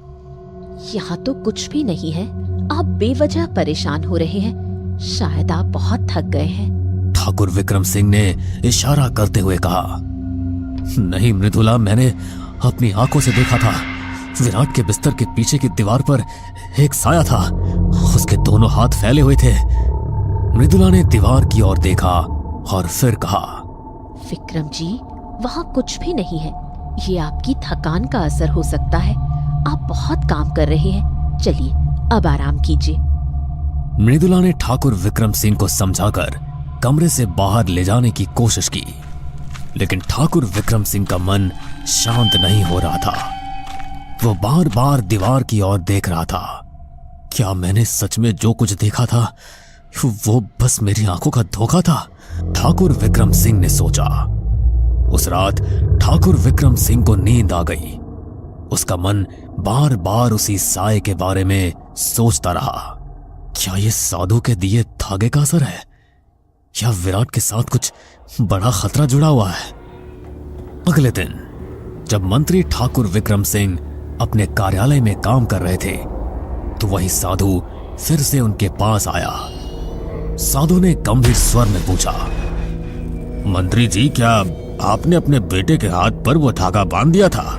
यहाँ तो कुछ भी नहीं है, आप बेवजह परेशान हो रहे हैं, शायद आप बहुत थक गए हैं। ठाकुर विक्रम सिंह ने इशारा करते हुए कहा, नहीं मृदुला, मैंने अपनी आंखों से देखा था। विराट के बिस्तर के पीछे की दीवार पर एक साया था, उसके दोनों हाथ फैले हुए थे। मृदुला ने दीवार की ओर देखा और फिर कहा, विक्रम जी, वहाँ कुछ भी नहीं है, ये आपकी थकान का असर हो सकता है, आप बहुत काम कर रहे हैं, चलिए अब आराम कीजिए। मृदुला ने ठाकुर विक्रम सिंह को समझाकर कमरे से बाहर ले जाने की कोशिश की, लेकिन ठाकुर विक्रम सिंह का मन शांत नहीं हो रहा था। वो बार बार दीवार की ओर देख रहा था। क्या मैंने सच में जो कुछ देखा था वो बस मेरी आंखों का धोखा था? ठाकुर विक्रम सिंह ने सोचा। उस रात ठाकुर विक्रम सिंह को नींद आ गई। उसका मन बार बार उसी साए के बारे में सोचता रहा। क्या ये साधु के दिए धागे का असर है, या विराट के साथ कुछ बड़ा खतरा जुड़ा हुआ है? अगले दिन जब मंत्री ठाकुर विक्रम सिंह अपने कार्यालय में काम कर रहे थे, तो वही साधु फिर से उनके पास आया। साधु ने गंभीर स्वर में पूछा, मंत्री जी, क्या आपने अपने बेटे के हाथ पर वो धागा बांध दिया था?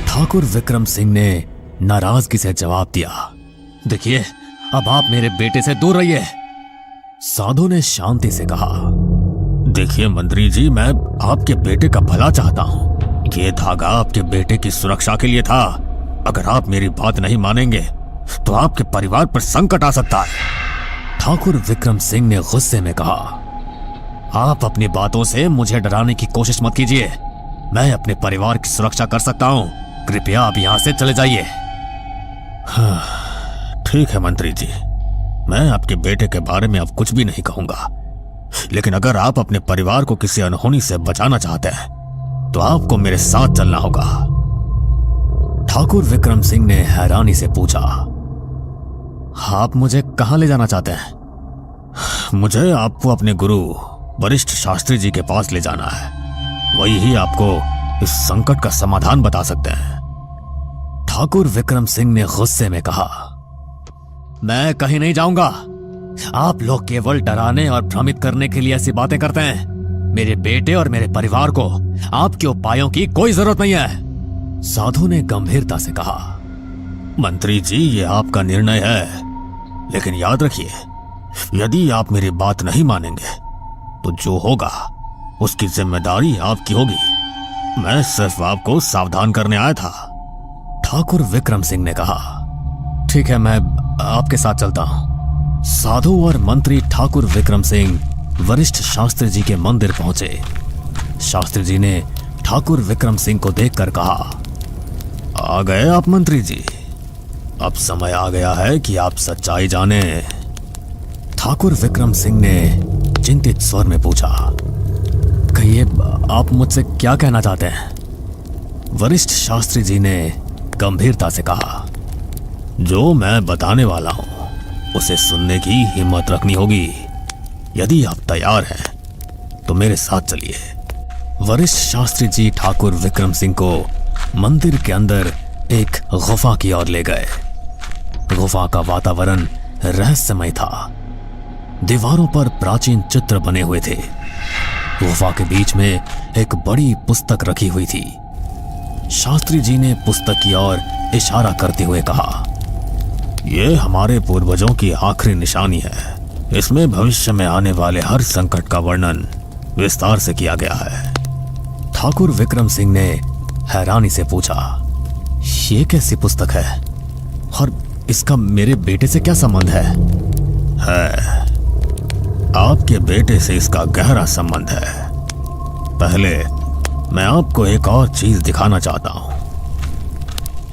ठाकुर विक्रम सिंह ने नाराजगी से जवाब दिया, देखिए, अब आप मेरे बेटे से दूर रहिए। साधु ने शांति से कहा, देखिए मंत्री जी, मैं आपके बेटे का भला चाहता हूं। ये धागा आपके बेटे की सुरक्षा के लिए था। अगर आप मेरी बात नहीं मानेंगे तो आपके परिवार पर संकट आ सकता है। ठाकुर विक्रम सिंह ने गुस्से में कहा, आप अपनी बातों से मुझे डराने की कोशिश मत कीजिए। मैं अपने परिवार की सुरक्षा कर सकता हूं। कृपया आप यहां से चले जाइए। हाँ, ठीक है मंत्री जी, मैं आपके बेटे के बारे में अब कुछ भी नहीं कहूंगा, लेकिन अगर आप अपने परिवार को किसी अनहोनी से बचाना चाहते हैं तो आपको मेरे साथ चलना होगा। ठाकुर विक्रम सिंह ने हैरानी से पूछा, आप मुझे कहां ले जाना चाहते हैं? मुझे आपको अपने गुरु वरिष्ठ शास्त्री जी के पास ले जाना है। वही ही आपको इस संकट का समाधान बता सकते हैं। ठाकुर विक्रम सिंह ने गुस्से में कहा, मैं कहीं नहीं जाऊंगा। आप लोग केवल डराने और भ्रमित करने के लिए ऐसी बातें करते हैं। मेरे बेटे और मेरे परिवार को आपके उपायों की कोई जरूरत नहीं है। साधु ने गंभीरता से कहा, मंत्री जी, ये आपका निर्णय है, लेकिन याद रखिए, यदि आप मेरी बात नहीं मानेंगे तो जो होगा उसकी जिम्मेदारी आपकी होगी। मैं सिर्फ आपको सावधान करने आया था। ठाकुर विक्रम सिंह ने कहा, ठीक है, मैं आपके साथ चलता हूं। साधु और मंत्री ठाकुर विक्रम सिंह वरिष्ठ शास्त्री जी के मंदिर पहुंचे। शास्त्री जी ने ठाकुर विक्रम सिंह को देखकर कहा, आ गए आप मंत्री जी, अब समय आ गया है कि आप सच्चाई जाने। ठाकुर विक्रम सिंह ने चिंतित स्वर में पूछा, कहिए, आप मुझसे क्या कहना चाहते हैं? वरिष्ठ शास्त्री जी ने गंभीरता से कहा, जो मैं बताने वाला हूं उसे सुनने की हिम्मत रखनी होगी। यदि आप तैयार हैं तो मेरे साथ चलिए। वरिष्ठ शास्त्री जी ठाकुर विक्रम सिंह को मंदिर के अंदर एक गुफा की ओर ले गए। गुफा का वातावरण रहस्यमय था। दीवारों पर प्राचीन चित्र बने हुए थे। गुफा के बीच में एक बड़ी पुस्तक रखी हुई थी। शास्त्री जी ने पुस्तक की ओर इशारा करते हुए कहा, यह हमारे पूर्वजों की आखिरी निशानी है। इसमें भविष्य में आने वाले हर संकट का वर्णन विस्तार से किया गया है। ठाकुर विक्रम सिंह ने हैरानी से पूछा, ये कैसी पुस्तक है और इसका मेरे बेटे से क्या संबंध है? आपके बेटे से इसका गहरा संबंध है। पहले मैं आपको एक और चीज दिखाना चाहता हूं।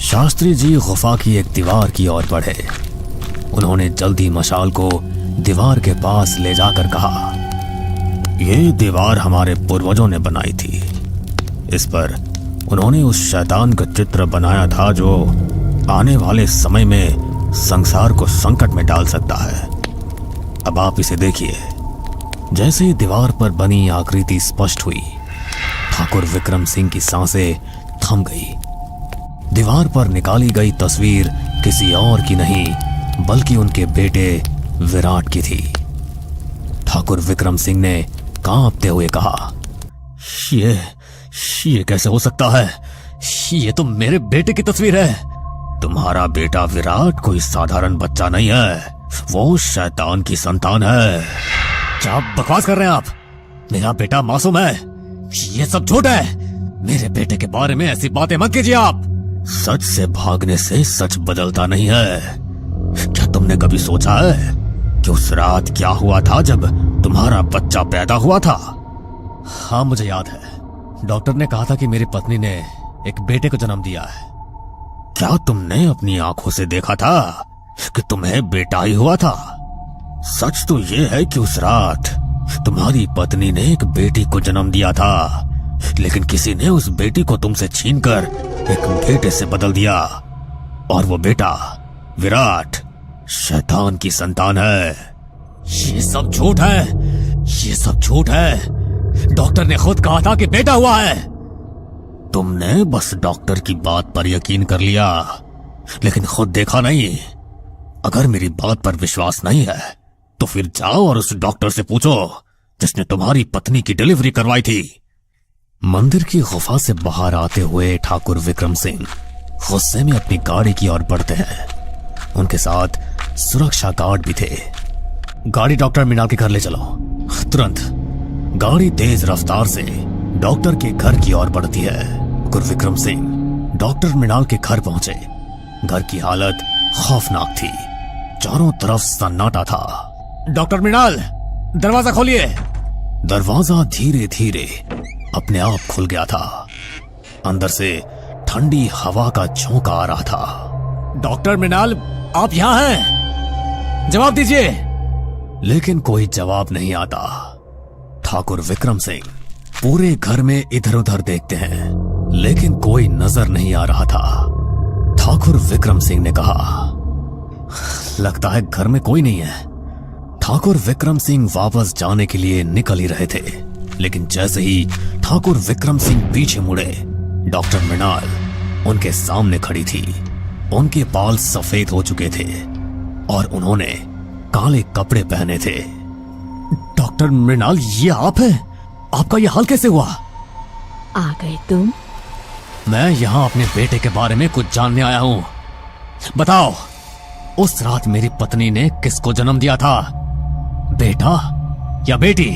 शास्त्री जी गुफा की एक दीवार की ओर बढ़े। उन्होंने जल्दी मशाल को दीवार के पास ले जाकर कहा, यह दीवार हमारे पूर्वजों ने बनाई थी। इस पर उन्होंने उस शैतान का चित्र बनाया था जो आने वाले समय में संसार को संकट में डाल सकता है। अब आप इसे देखिए। जैसे ही दीवार पर बनी आकृति स्पष्ट हुई, ठाकुर विक्रम सिंह की सांसें थम गई। दीवार पर निकाली गई तस्वीर किसी और की नहीं बल्कि उनके बेटे विराट की थी। ठाकुर विक्रम सिंह ने कांपते हुए कहा, ये कैसे हो सकता है? ये तो मेरे बेटे की तस्वीर है। तुम्हारा बेटा विराट कोई साधारण बच्चा नहीं है, वो शैतान की संतान है। क्या बकवास कर रहे हैं आप? मेरा बेटा मासूम है। ये सब झूठ है। मेरे बेटे के बारे में ऐसी बातें मत कीजिए आप। सच से भागने से सच बदलता नहीं है। क्या तुमने कभी सोचा है कि उस रात क्या हुआ था जब तुम्हारा बच्चा पैदा हुआ था? हाँ, मुझे याद है। डॉक्टर ने कहा था कि मेरी पत्नी ने एक बेटे को जन्म दिया है। क्या तुमने अपनी आंखों से देखा था कि तुम्हें बेटा ही हुआ था? सच तो यह है कि उस रात तुम्हारी पत्नी ने एक बेटी को जन्म दिया था, लेकिन किसी ने उस बेटी को तुमसे छीनकर एक बेटे से बदल दिया, और वो बेटा विराट शैतान की संतान है। ये सब झूठ है। ये सब झूठ है। डॉक्टर ने खुद कहा था कि बेटा हुआ है। तुमने बस डॉक्टर की बात पर यकीन कर लिया, लेकिन खुद देखा नहीं। अगर मेरी बात पर विश्वास नहीं है तो फिर जाओ और उस डॉक्टर से पूछो जिसने तुम्हारी पत्नी की डिलीवरी करवाई थी। मंदिर की गुफा से बाहर आते हुए ठाकुर विक्रम सिंह गुस्से में अपनी गाड़ी की ओर बढ़ते हैं। उनके साथ सुरक्षा गार्ड भी थे। गाड़ी डॉक्टर मृणाल के घर ले चलो, तुरंत। गाड़ी तेज रफ्तार से डॉक्टर के घर की ओर बढ़ती है। गुरविक्रम सिंह डॉक्टर मृणाल के घर पहुंचे। घर की हालत खौफनाक थी। चारों तरफ सन्नाटा था। डॉक्टर मृणाल, दरवाजा खोलिए। दरवाजा धीरे धीरे अपने आप खुल गया था। अंदर से ठंडी हवा का झोंका आ रहा था। डॉक्टर मृणाल, आप यहां हैं? जवाब दीजिए। लेकिन कोई जवाब नहीं आता। ठाकुर विक्रम सिंह पूरे घर में इधर उधर देखते हैं, लेकिन कोई नजर नहीं आ रहा था। ठाकुर विक्रम सिंह ने कहा, लगता है घर में कोई नहीं है। ठाकुर विक्रम सिंह वापस जाने के लिए निकल ही रहे थे, लेकिन जैसे ही ठाकुर विक्रम सिंह पीछे मुड़े, डॉक्टर मृणाल उनके सामने खड़ी थी। उनके बाल सफेद हो चुके थे और उन्होंने काले कपड़े पहने थे। डॉक्टर मृणाल, ये आप हैं? आपका ये हाल कैसे हुआ? आ गए तुम? मैं यहाँ अपने बेटे के बारे में कुछ जानने आया हूँ। बताओ, उस रात मेरी पत्नी ने किसको जन्म दिया था, बेटा या बेटी?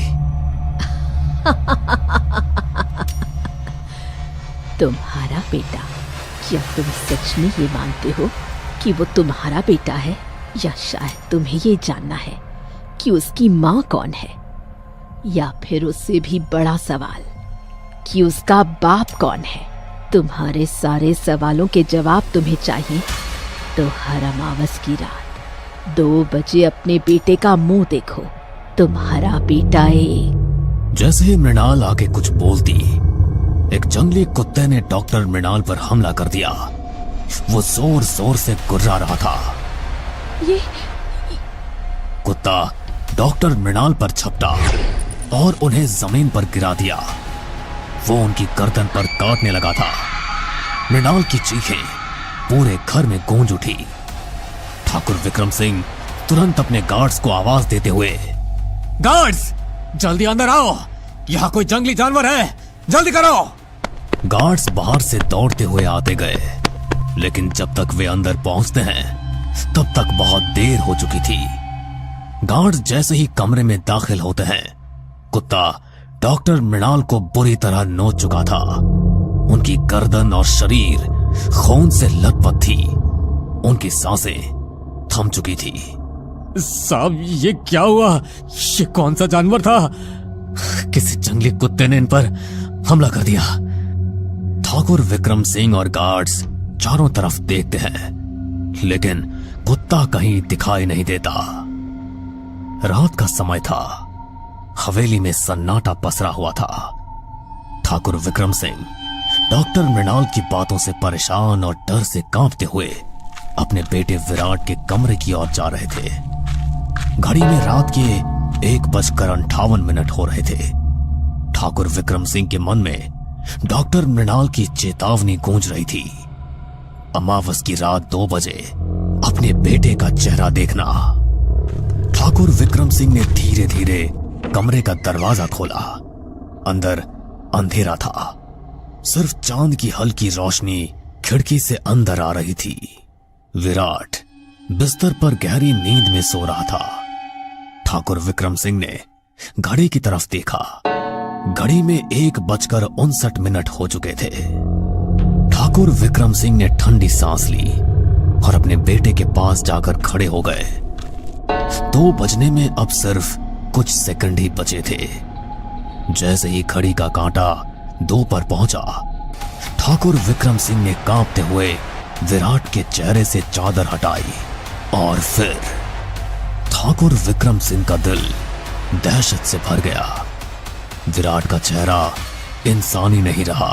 तुम्हारा बेटा। क्या तुम सच में ये मानते हो कि वो तुम्हारा बेटा है, या शायद तुम्हें ये जानना है कि उसकी माँ कौन है, या फिर उससे भी बड़ा सवाल कि उसका बाप कौन है? तुम्हारे सारे सवालों के जवाब तुम्हें चाहिए तो हर अमावस की रात 2 बजे अपने बेटे का मुंह देखो। तुम्हारा बेटा एक। जैसे ही मृणाल आगे कुछ बोलती, एक जंगली कुत्ते ने डॉक्टर मृणाल पर हमला कर दिया। वो जोर जोर से गुर्रा रहा था। कुत्ता डॉक्टर मृणाल पर झपटा और उन्हें जमीन पर गिरा दिया। वो उनकी गर्दन पर काटने लगा था। मृणाल की चीखें पूरे घर में गूंज उठी। ठाकुर विक्रम सिंह तुरंत अपने गार्ड्स को आवाज देते हुए, गार्ड्स जल्दी अंदर आओ, यहाँ कोई जंगली जानवर है, जल्दी करो। गार्ड्स बाहर से दौड़ते हुए आते गए, लेकिन जब तक वे अंदर पहुंचते हैं तब तक बहुत देर हो चुकी थी। गार्ड्स जैसे ही कमरे में दाखिल होते हैं, कुत्ता डॉक्टर मृणाल को बुरी तरह नोच चुका था। उनकी गर्दन और शरीर खून से लथपथ थी। उनकी सांसें थम चुकी थी। साहब ये क्या हुआ? ये कौन सा जानवर था? किसी जंगली कुत्ते ने इन पर हमला कर दिया। ठाकुर विक्रम सिंह और गार्ड्स चारों तरफ देखते हैं, लेकिन कुत्ता कहीं दिखाई नहीं देता। रात का समय था। हवेली में सन्नाटा पसरा हुआ था। ठाकुर विक्रम सिंह डॉक्टर मृणाल की बातों से परेशान और डर से कांपते हुए अपने बेटे विराट के कमरे की ओर जा रहे थे। घड़ी में रात के 1:58 हो रहे थे। ठाकुर विक्रम सिंह के मन में डॉक्टर मृणाल की चेतावनी गूंज रही थी। अमावस की रात 2 बजे अपने बेटे का चेहरा देखना। ठाकुर विक्रम सिंह ने धीरे धीरे कमरे का दरवाजा खोला। अंदर अंधेरा था। सिर्फ चांद की हल्की रोशनी खिड़की से अंदर आ रही थी। विराट बिस्तर पर गहरी नींद में सो रहा था। ठाकुर विक्रम सिंह ने घड़ी की तरफ देखा। घड़ी में 1:59 हो चुके थे। ठाकुर विक्रम सिंह ने ठंडी सांस ली और अपने बेटे के पास जाकर खड़े हो गए। 2 बजने में अब सिर्फ कुछ सेकंड ही बचे थे। जैसे ही घड़ी का कांटा 2 पर पहुंचा, ठाकुर विक्रम सिंह ने कांपते हुए विराट के चेहरे से चादर हटाई और फिर ठाकुर विक्रम सिंह का दिल दहशत से भर गया। विराट का चेहरा इंसानी नहीं रहा।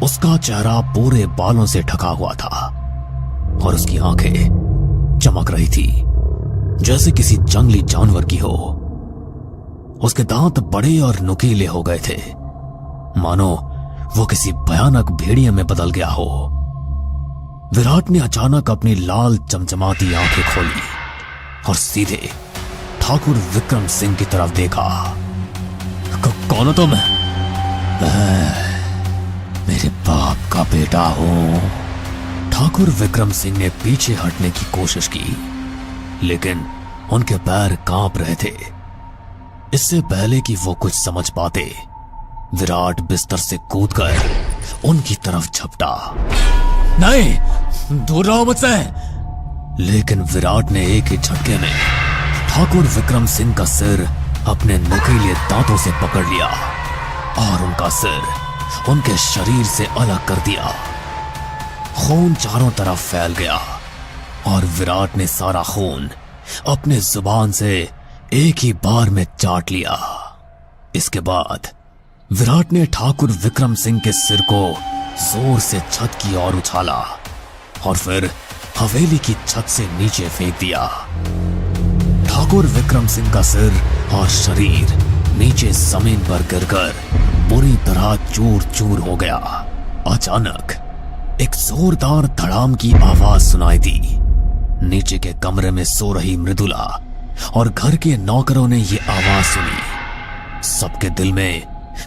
उसका चेहरा पूरे बालों से ढका हुआ था और उसकी आंखें चमक रही थी जैसे किसी जंगली जानवर की हो। उसके दांत बड़े और नुकीले हो गए थे, मानो वो किसी भयानक भेड़िए में बदल गया हो। विराट ने अचानक अपनी लाल चमचमाती आंखें खोली और सीधे ठाकुर विक्रम सिंह की तरफ देखा। कौन हो तुम? मेरे बाप का बेटा हूं। ठाकुर विक्रम सिंह ने पीछे हटने की कोशिश की, लेकिन उनके पैर कांप रहे थे। इससे पहले कि वो कुछ समझ पाते, विराट बिस्तर से कूदकर उनकी तरफ झपटा। नहीं, दूर रहो मुझसे। लेकिन विराट ने एक ही झटके में ठाकुर विक्रम सिंह का सिर अपने नुकीले दांतों से पकड़ लिया और उनका सिर उनके शरीर से अलग कर दिया। खून चारों तरफ फैल गया और विराट ने सारा खून अपने जुबान से एक ही बार में चाट लिया। इसके बाद विराट ने ठाकुर विक्रम सिंह के सिर को जोर से छत की ओर उछाला और फिर हवेली की छत से नीचे फेंक दिया। ठाकुर विक्रम सिंह का सिर और शरीर नीचे जमीन पर गिरकर बुरी तरह चूर चूर हो गया। अचानक एक जोरदार धड़ाम की आवाज सुनाई दी। नीचे के कमरे में सो रही मृदुला और घर के नौकरों ने ये आवाज सुनी। सबके दिल में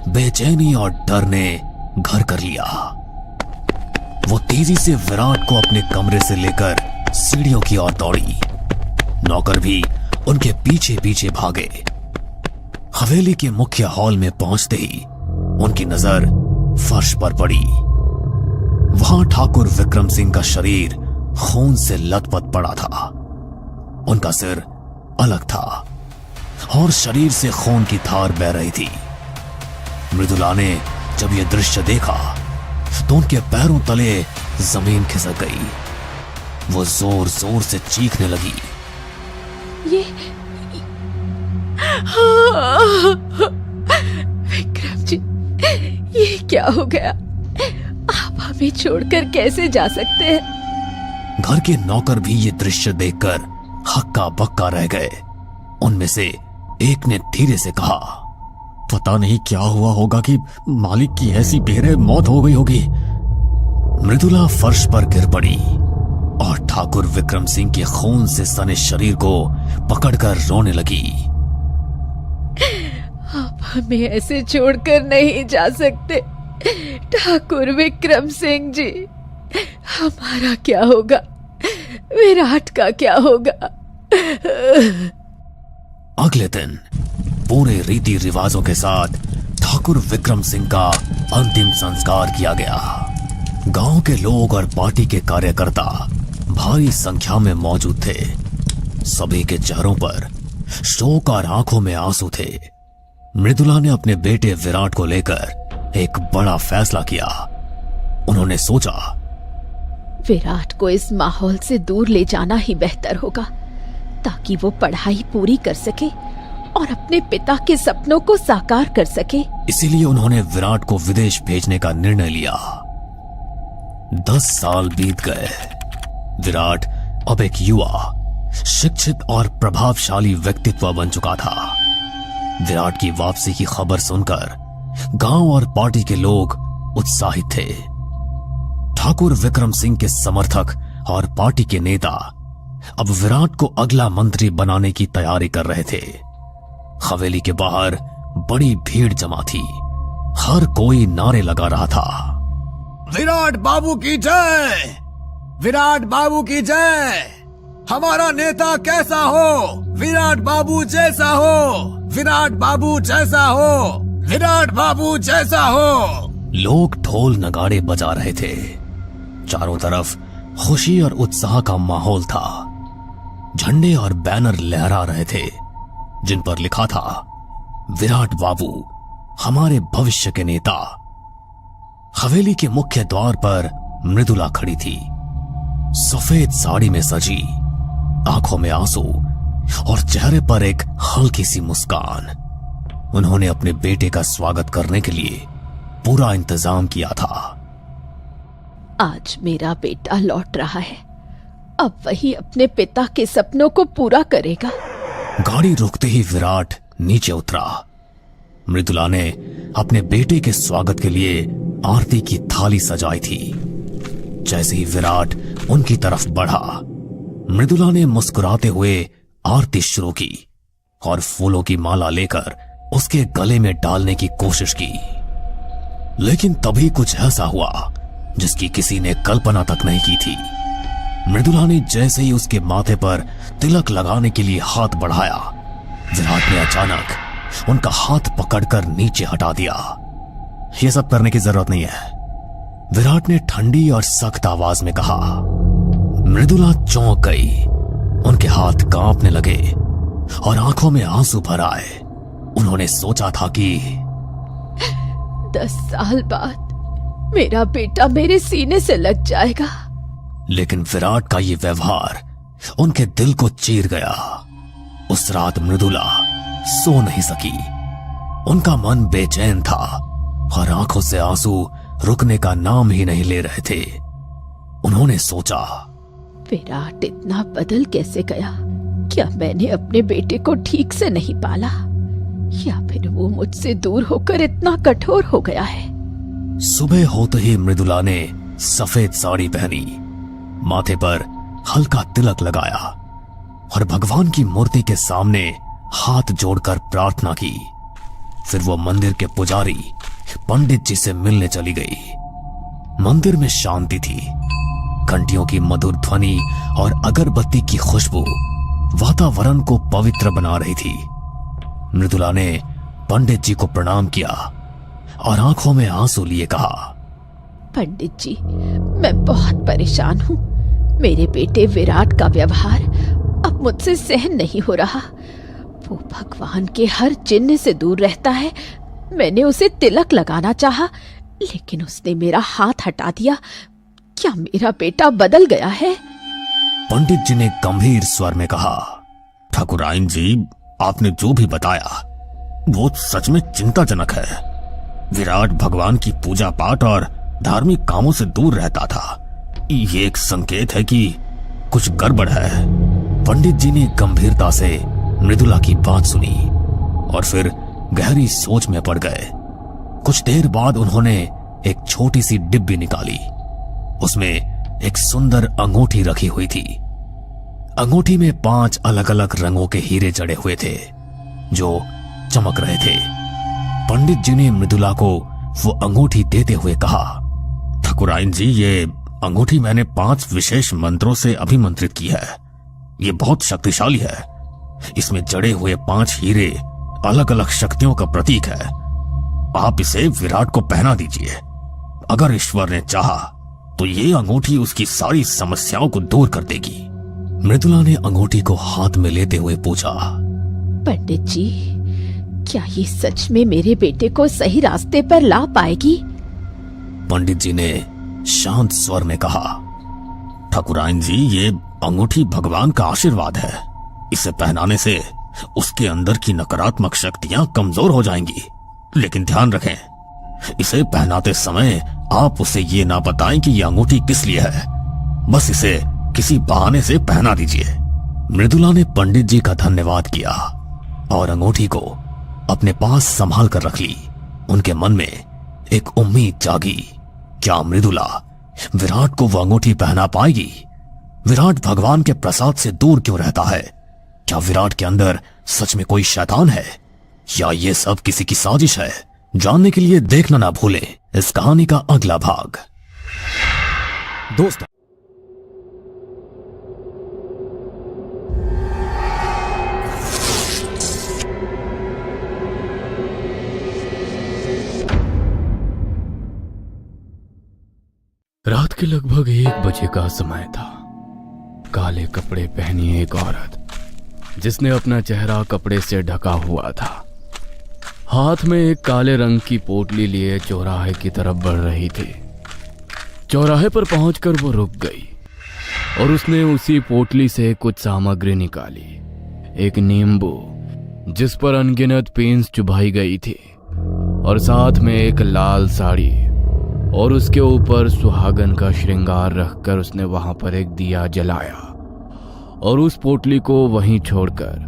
बेचैनी और डर ने घर कर लिया। वो तेजी से विराट को अपने कमरे से लेकर सीढ़ियों की ओर दौड़ी। नौकर भी उनके पीछे पीछे भागे। हवेली के मुख्य हॉल में पहुंचते ही उनकी नजर फर्श पर पड़ी। वहां ठाकुर विक्रम सिंह का शरीर खून से लथपथ पड़ा था। उनका सिर अलग था और शरीर से खून की धार बह रही थी। मृदुला ने जब यह दृश्य देखा तो उनके पैरों तले जमीन खिसक गई। वो जोर जोर से चीखने लगी। विक्रम जी, ये क्या हो गया? आप हमें छोड़कर कैसे जा सकते हैं? घर के नौकर भी ये दृश्य देखकर हक्का बक्का रह गए। उनमें से एक ने धीरे से कहा, पता नहीं क्या हुआ होगा कि मालिक की ऐसी बेरे मौत हो गई होगी। मृदुला फर्श पर गिर पड़ी और ठाकुर विक्रम सिंह के खून से सने शरीर को पकड़कर रोने लगी। आप हमें ऐसे छोड़कर नहीं जा सकते ठाकुर विक्रम सिंह जी। हमारा क्या होगा, विराट का क्या होगा? अगले दिन पूरे रीति रिवाजों के साथ ठाकुर विक्रम सिंह का अंतिम संस्कार किया गया। गांव के लोग और पार्टी के कार्यकर्ता भारी संख्या में मौजूद थे। सभी के चेहरों पर शोक और आंखों में आंसू थे। मृदुला ने अपने बेटे विराट को लेकर एक बड़ा फैसला किया। उन्होंने सोचा, विराट को इस माहौल से दूर ले जाना ही बेहतर होगा, ताकि वो पढ़ाई पूरी कर सके और अपने पिता के सपनों को साकार कर सके। इसीलिए उन्होंने विराट को विदेश भेजने का निर्णय लिया। 10 साल बीत गए। विराट अब एक युवा, शिक्षित और प्रभावशाली व्यक्तित्व बन चुका था। विराट की वापसी की खबर सुनकर गांव और पार्टी के लोग उत्साहित थे। ठाकुर विक्रम सिंह के समर्थक और पार्टी के नेता अब विराट को अगला मंत्री बनाने की तैयारी कर रहे थे। हवेली के बाहर बड़ी भीड़ जमा थी। हर कोई नारे लगा रहा था, विराट बाबू की जय, विराट बाबू की जय। हमारा नेता कैसा हो, विराट बाबू जैसा हो, विराट बाबू जैसा हो, विराट बाबू जैसा हो। लोग ढोल नगाड़े बजा रहे थे। चारों तरफ खुशी और उत्साह का माहौल था। झंडे और बैनर लहरा रहे थे जिन पर लिखा था, विराट बाबू हमारे भविष्य के नेता। हवेली के मुख्य द्वार पर मृदुला खड़ी थी, सफेद साड़ी में सजी, आंखों में आंसू और चेहरे पर एक हल्की सी मुस्कान। उन्होंने अपने बेटे का स्वागत करने के लिए पूरा इंतजाम किया था। आज मेरा बेटा लौट रहा है, अब वही अपने पिता के सपनों को पूरा करेगा। गाड़ी रुकते ही विराट नीचे उतरा। मृदुला ने अपने बेटे के स्वागत के लिए आरती की थाली सजाई थी। जैसे ही विराट उनकी तरफ बढ़ा, मृदुला ने मुस्कुराते हुए आरती शुरू की और फूलों की माला लेकर उसके गले में डालने की कोशिश की। लेकिन तभी कुछ ऐसा हुआ जिसकी किसी ने कल्पना तक नहीं की थी। मृदुला ने जैसे ही उसके माथे पर तिलक लगाने के लिए हाथ बढ़ाया, विराट ने अचानक उनका हाथ पकड़कर नीचे हटा दिया। यह सब करने की जरूरत नहीं है, विराट ने ठंडी और सख्त आवाज में कहा। मृदुला चौंक गई। उनके हाथ कांपने लगे और आंखों में आंसू भर आए। उन्होंने सोचा था कि 10 साल बाद मेरा बेटा मेरे सीने से लग जाएगा। लेकिन विराट का ये व्यवहार उनके दिल को चीर गया। उस रात मृदुला सो नहीं सकी। उनका मन बेचैन था और आंखों से आंसू रुकने का नाम ही नहीं ले रहे थे। उन्होंने सोचा, विराट इतना बदल कैसे गया? क्या मैंने अपने बेटे को ठीक से नहीं पाला, या फिर वो मुझसे दूर होकर इतना कठोर हो गया है? सुबह होते ही मृदुला ने सफेद साड़ी पहनी, माथे पर हल्का तिलक लगाया और भगवान की मूर्ति के सामने हाथ जोड़कर प्रार्थना की। फिर वो मंदिर के पुजारी पंडित जी से मिलने चली गई। मंदिर में शांति थी। घंटियों की मधुर ध्वनि और अगरबत्ती की खुशबू वातावरण को पवित्र बना रही थी। मृदुला ने पंडित जी को प्रणाम किया और आंखों में आंसू लिए कहा, पंडित जी, मैं बहुत परेशान हूँ। मेरे बेटे विराट का व्यवहार अब मुझसे सहन नहीं हो रहा। वो भगवान के हर चिन्ह से दूर रहता है। मैंने उसे तिलक लगाना चाहा, लेकिन उसने मेरा हाथ हटा दिया। क्या मेरा बेटा बदल गया है? पंडित जी ने गंभीर स्वर में कहा, ठाकुराइन जी, आपने जो भी बताया वो सच में चिंताजनक है। विराट भगवान की पूजा पाठ और धार्मिक कामों से दूर रहता था। ये एक संकेत है कि कुछ गड़बड़ है। पंडित जी ने गंभीरता से मृदुला की बात सुनी और फिर गहरी सोच में पड़ गए। कुछ देर बाद उन्होंने एक छोटी सी डिब्बी निकाली। उसमें एक सुंदर अंगूठी रखी हुई थी। अंगूठी में 5 अलग अलग रंगों के हीरे जड़े हुए थे जो चमक रहे थे। पंडित जी ने मृदुला को वो अंगूठी देते हुए कहा, ठाकुराइन जी, ये अंगूठी मैंने 5 विशेष मंत्रों से अभिमंत्रित की है। ये बहुत शक्तिशाली है। इसमें जड़े हुए 5 हीरे अलग अलग शक्तियों का प्रतीक है। आप इसे विराट को पहना दीजिए। अगर ईश्वर ने चाहा तो ये अंगूठी उसकी सारी समस्याओं को दूर कर देगी। मृदुला ने अंगूठी को हाथ में लेते हुए पूछा, पंडित जी, क्या ये सच में मेरे बेटे को सही रास्ते पर ला पाएगी? पंडित जी ने शांत स्वर में कहा, ठाकुराइन जी, ये अंगूठी भगवान का आशीर्वाद है। इसे पहनाने से उसके अंदर की नकारात्मक शक्तियां कमजोर हो जाएंगी। लेकिन ध्यान रखें, इसे पहनाते समय आप उसे ये ना बताएं कि ये अंगूठी किस लिए है। बस इसे किसी बहाने से पहना दीजिए। मृदुला ने पंडित जी का धन्यवाद किया और अंगूठी को अपने पास संभाल कर रख ली। उनके मन में एक उम्मीद जागी, क्या मृदुला विराट को वो अंगूठी पहना पाएगी? विराट भगवान के प्रसाद से दूर क्यों रहता है? क्या विराट के अंदर सच में कोई शैतान है या ये सब किसी की साजिश है? जानने के लिए देखना ना भूलें इस कहानी का अगला भाग। दोस्तों, रात के लगभग 1 बजे का समय था। काले कपड़े पहनी एक औरत, जिसने अपना चेहरा कपड़े से ढका हुआ था, हाथ में एक काले रंग की पोटली लिए चौराहे की तरफ बढ़ रही थी। चौराहे पर पहुंचकर वो रुक गई और उसने उसी पोटली से कुछ सामग्री निकाली। एक नींबू जिस पर अनगिनत पेंस चुभाई गई थी और साथ में एक लाल साड़ी और उसके ऊपर सुहागन का श्रृंगार रखकर उसने वहां पर एक दिया जलाया और उस पोटली को वहीं छोड़कर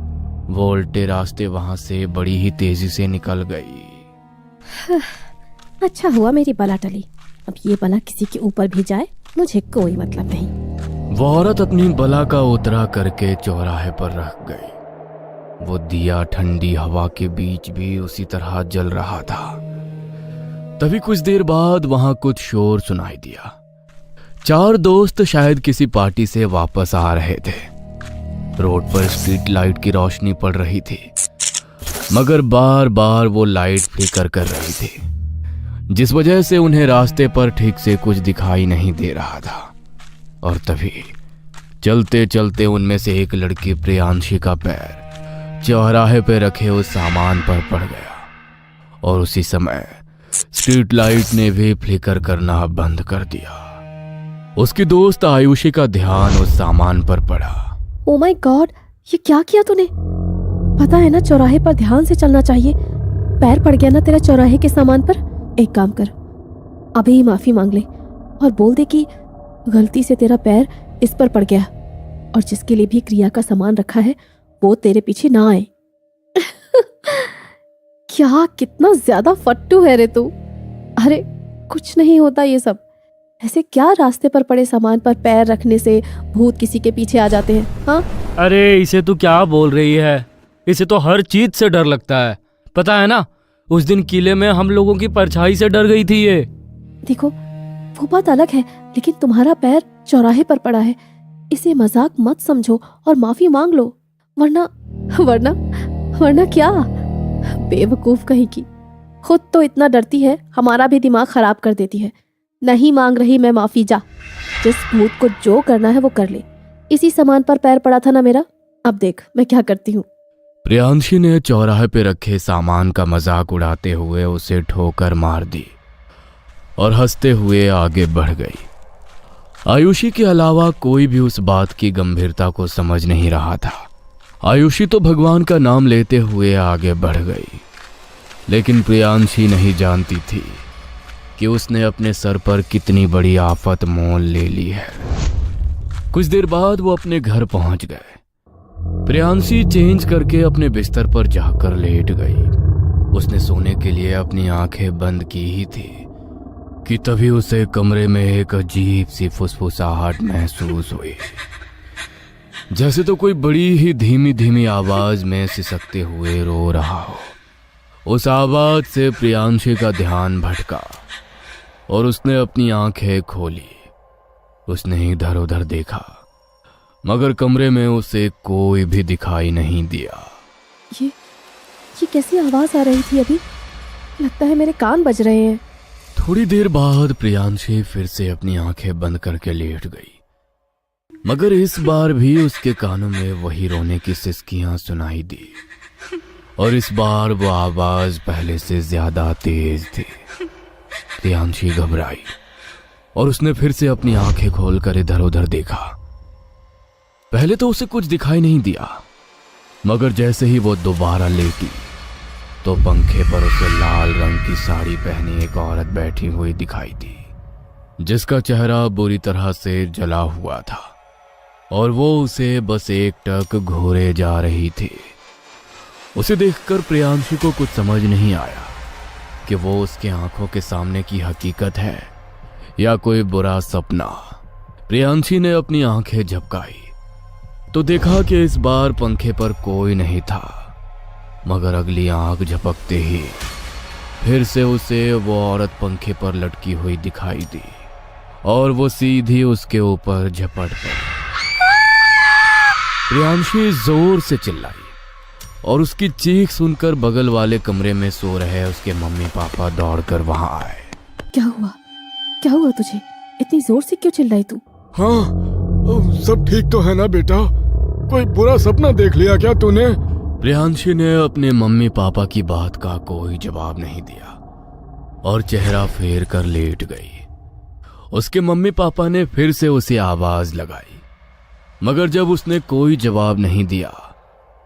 वो उल्टे रास्ते वहां से बड़ी ही तेजी से निकल गई। अच्छा हुआ मेरी बला टली। अब ये बला किसी के ऊपर भी जाए, मुझे कोई मतलब नहीं। वो औरत अपनी बला का उतरा करके चौराहे पर रख गई। वो दिया ठंडी हवा के बीच भी उसी तरह जल रहा था। तभी कुछ देर बाद वहां कुछ शोर सुनाई दिया। 4 दोस्त शायद किसी पार्टी से वापस आ रहे थे। रोड पर स्ट्रीट लाइट की रोशनी पड़ रही थी, मगर बार बार वो लाइट फ्लिकर कर रही थी, जिस वजह से उन्हें रास्ते पर ठीक से कुछ दिखाई नहीं दे रहा था। और तभी चलते चलते उनमें से एक लड़की प्रियांशी का पैर चौराहे पे रखे उस सामान पर पड़ गया और उसी समय स्ट्रीट लाइट ने भी फ्लिकर करना बंद कर दिया। उसकी दोस्त आयुषी का ध्यान उस सामान पर पड़ा। ओ माय गॉड, ये क्या किया तूने? पता है ना चौराहे पर ध्यान से चलना चाहिए। पैर पड़ गया ना तेरा चौराहे के सामान पर। एक काम कर, अभी ही माफी मांग ले और बोल दे कि गलती से तेरा पैर इस पर पड़ गया और जिसके लिए भी क्रिया का सामान रखा है वो तेरे पीछे ना आए। क्या कितना ज्यादा फट्टू है रे तू। अरे कुछ नहीं होता ये सब। ऐसे क्या रास्ते पर पड़े सामान पर पैर रखने से भूत किसी के पीछे आ जाते हैं? हाँ, अरे इसे तू क्या बोल रही है? इसे तो हर चीज से डर लगता है। पता है ना, उस दिन किले में हम लोगों की परछाई से डर गई थी ये। देखो वो बात अलग है, लेकिन तुम्हारा पैर चौराहे पर पड़ा है। इसे मजाक मत समझो और माफी मांग लो, वरना वरना वरना क्या? बेवकूफ कहीं की। खुद तो इतना डरती है, हमारा भी दिमाग खराब कर देती है। नहीं मांग रही मैं माफी, जा। जिस भूत को जो करना है वो कर ले। इसी सामान पर पैर पड़ा था ना मेरा, अब देख मैं क्या करती हूँ। प्रियांशी ने चौराहे पे रखे सामान का मजाक उड़ाते हुए उसे ठोकर मार दी और हंसते हुए आगे बढ़ गई। आयुषी के अलावा कोई भी उस बात की गंभीरता को समझ नहीं रहा था। आयुषी तो भगवान का नाम लेते हुए आगे बढ़ गई, लेकिन प्रियांशी नहीं जानती थी कि उसने अपने सर पर कितनी बड़ी आफत मोल ले ली है। कुछ देर बाद वो अपने घर पहुंच गए। प्रियांशी चेंज करके अपने बिस्तर पर जाकर लेट गई। उसने सोने के लिए अपनी आंखें बंद की ही थी कि तभी उसे कमरे में एक अजीब सी फुसफुसाहट महसूस हुई, जैसे तो कोई बड़ी ही धीमी धीमी आवाज में सिसकते हुए रो रहा हो। उस आवाज से प्रियांशी का ध्यान भटका और उसने अपनी आंखें खोली। उसने इधर उधर देखा, मगर कमरे में उसे कोई भी दिखाई नहीं दिया। ये कैसी आवाज आ रही थी अभी? लगता है मेरे कान बज रहे हैं। थोड़ी देर बाद प्रियांशी फिर से अपनी आंखें बंद करके लेट गई, मगर इस बार भी उसके कानों में वही रोने की सिसकियां सुनाई दी, और इस बार वो आवाज पहले से ज्यादा तेज थी। प्रियांशी घबराई और उसने फिर से अपनी आंखें खोलकर इधर उधर देखा। पहले तो उसे कुछ दिखाई नहीं दिया, मगर जैसे ही वो दोबारा लेटी तो पंखे पर उसे लाल रंग की साड़ी पहनी एक औरत बैठी हुई दिखाई दी, जिसका चेहरा बुरी तरह से जला हुआ था और वो उसे बस एकटक घूरे जा रही थी। उसे देखकर प्रियांशी को कुछ समझ नहीं आया कि वो उसके आंखों के सामने की हकीकत है या कोई बुरा सपना। प्रियांशी ने अपनी आंखें झपकाई तो देखा कि इस बार पंखे पर कोई नहीं था, मगर अगली आंख झपकते ही फिर से उसे वो औरत पंखे पर लटकी हुई दिखाई दी और वो सीधी उसके ऊपर झपट पड़ी। प्रियांशी जोर से चिल्लाई और उसकी चीख सुनकर बगल वाले कमरे में सो रहे उसके मम्मी पापा दौड़कर वहां आए। क्या हुआ तुझे? इतनी जोर से क्यों चिल्लाई तू? हाँ, सब ठीक तो है ना बेटा? कोई बुरा सपना देख लिया क्या तूने? प्रियांशी ने अपने मम्मी पापा की बात का कोई जवाब नहीं दिया और चेहरा फेर कर लेट गई। उसके मम्मी पापा ने फिर से उसे आवाज लगाई, मगर जब उसने कोई जवाब नहीं दिया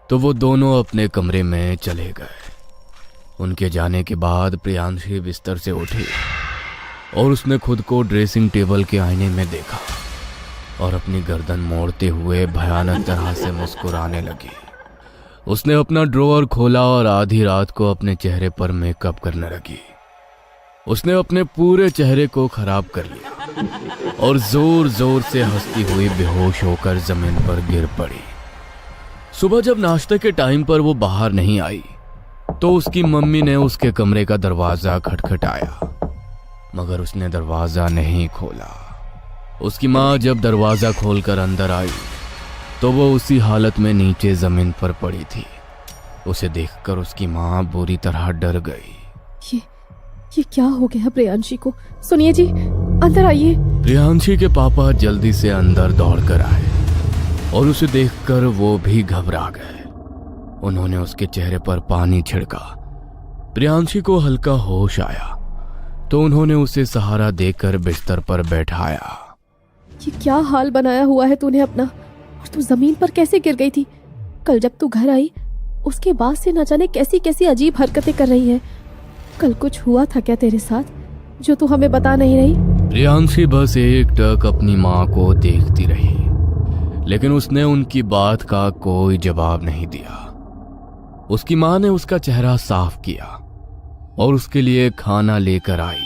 तो वो दोनों अपने कमरे में चले गए। उनके जाने के बाद प्रियांशी बिस्तर से उठी और उसने खुद को ड्रेसिंग टेबल के आईने में देखा और अपनी गर्दन मोड़ते हुए भयानक तरह से मुस्कुराने लगी। उसने अपना ड्रॉअर खोला और आधी रात को अपने चेहरे पर मेकअप करने लगी। उसने अपने पूरे चेहरे को खराब कर लिया और जोर जोर से हंसती हुई बेहोश होकर जमीन पर गिर पड़ी। सुबह जब नाश्ते के टाइम पर वो बाहर नहीं आई तो उसकी मम्मी ने उसके कमरे का दरवाजा खटखटाया, मगर उसने दरवाजा नहीं खोला। उसकी माँ जब दरवाजा खोलकर अंदर आई तो वो उसी हालत में नीचे जमीन पर पड़ी थी। उसे देखकर उसकी माँ बुरी तरह डर गई। ये क्या हो गया प्रियांशी को? सुनिए जी, अंदर आइए। प्रियांशी के पापा जल्दी से अंदर दौड़कर आए और उसे देखकर वो भी घबरा गए। उन्होंने उसके चेहरे पर पानी छिड़का। प्रियांशी को हल्का होश आया तो उन्होंने उसे सहारा देकर बिस्तर पर बैठाया। ये क्या हाल बनाया हुआ है तूने अपना? और तू जमीन पर कैसे गिर गई थी? कल जब तू घर आई उसके बाद से न जाने कैसी कैसी अजीब हरकतें कर रही है। कल कुछ हुआ था क्या तेरे साथ जो तू हमें बता नहीं रही? प्रियांशी बस एकटक अपनी माँ को देखती रही, लेकिन उसने उनकी बात का कोई जवाब नहीं दिया। उसकी माँ ने उसका चेहरा साफ किया और उसके लिए खाना लेकर आई।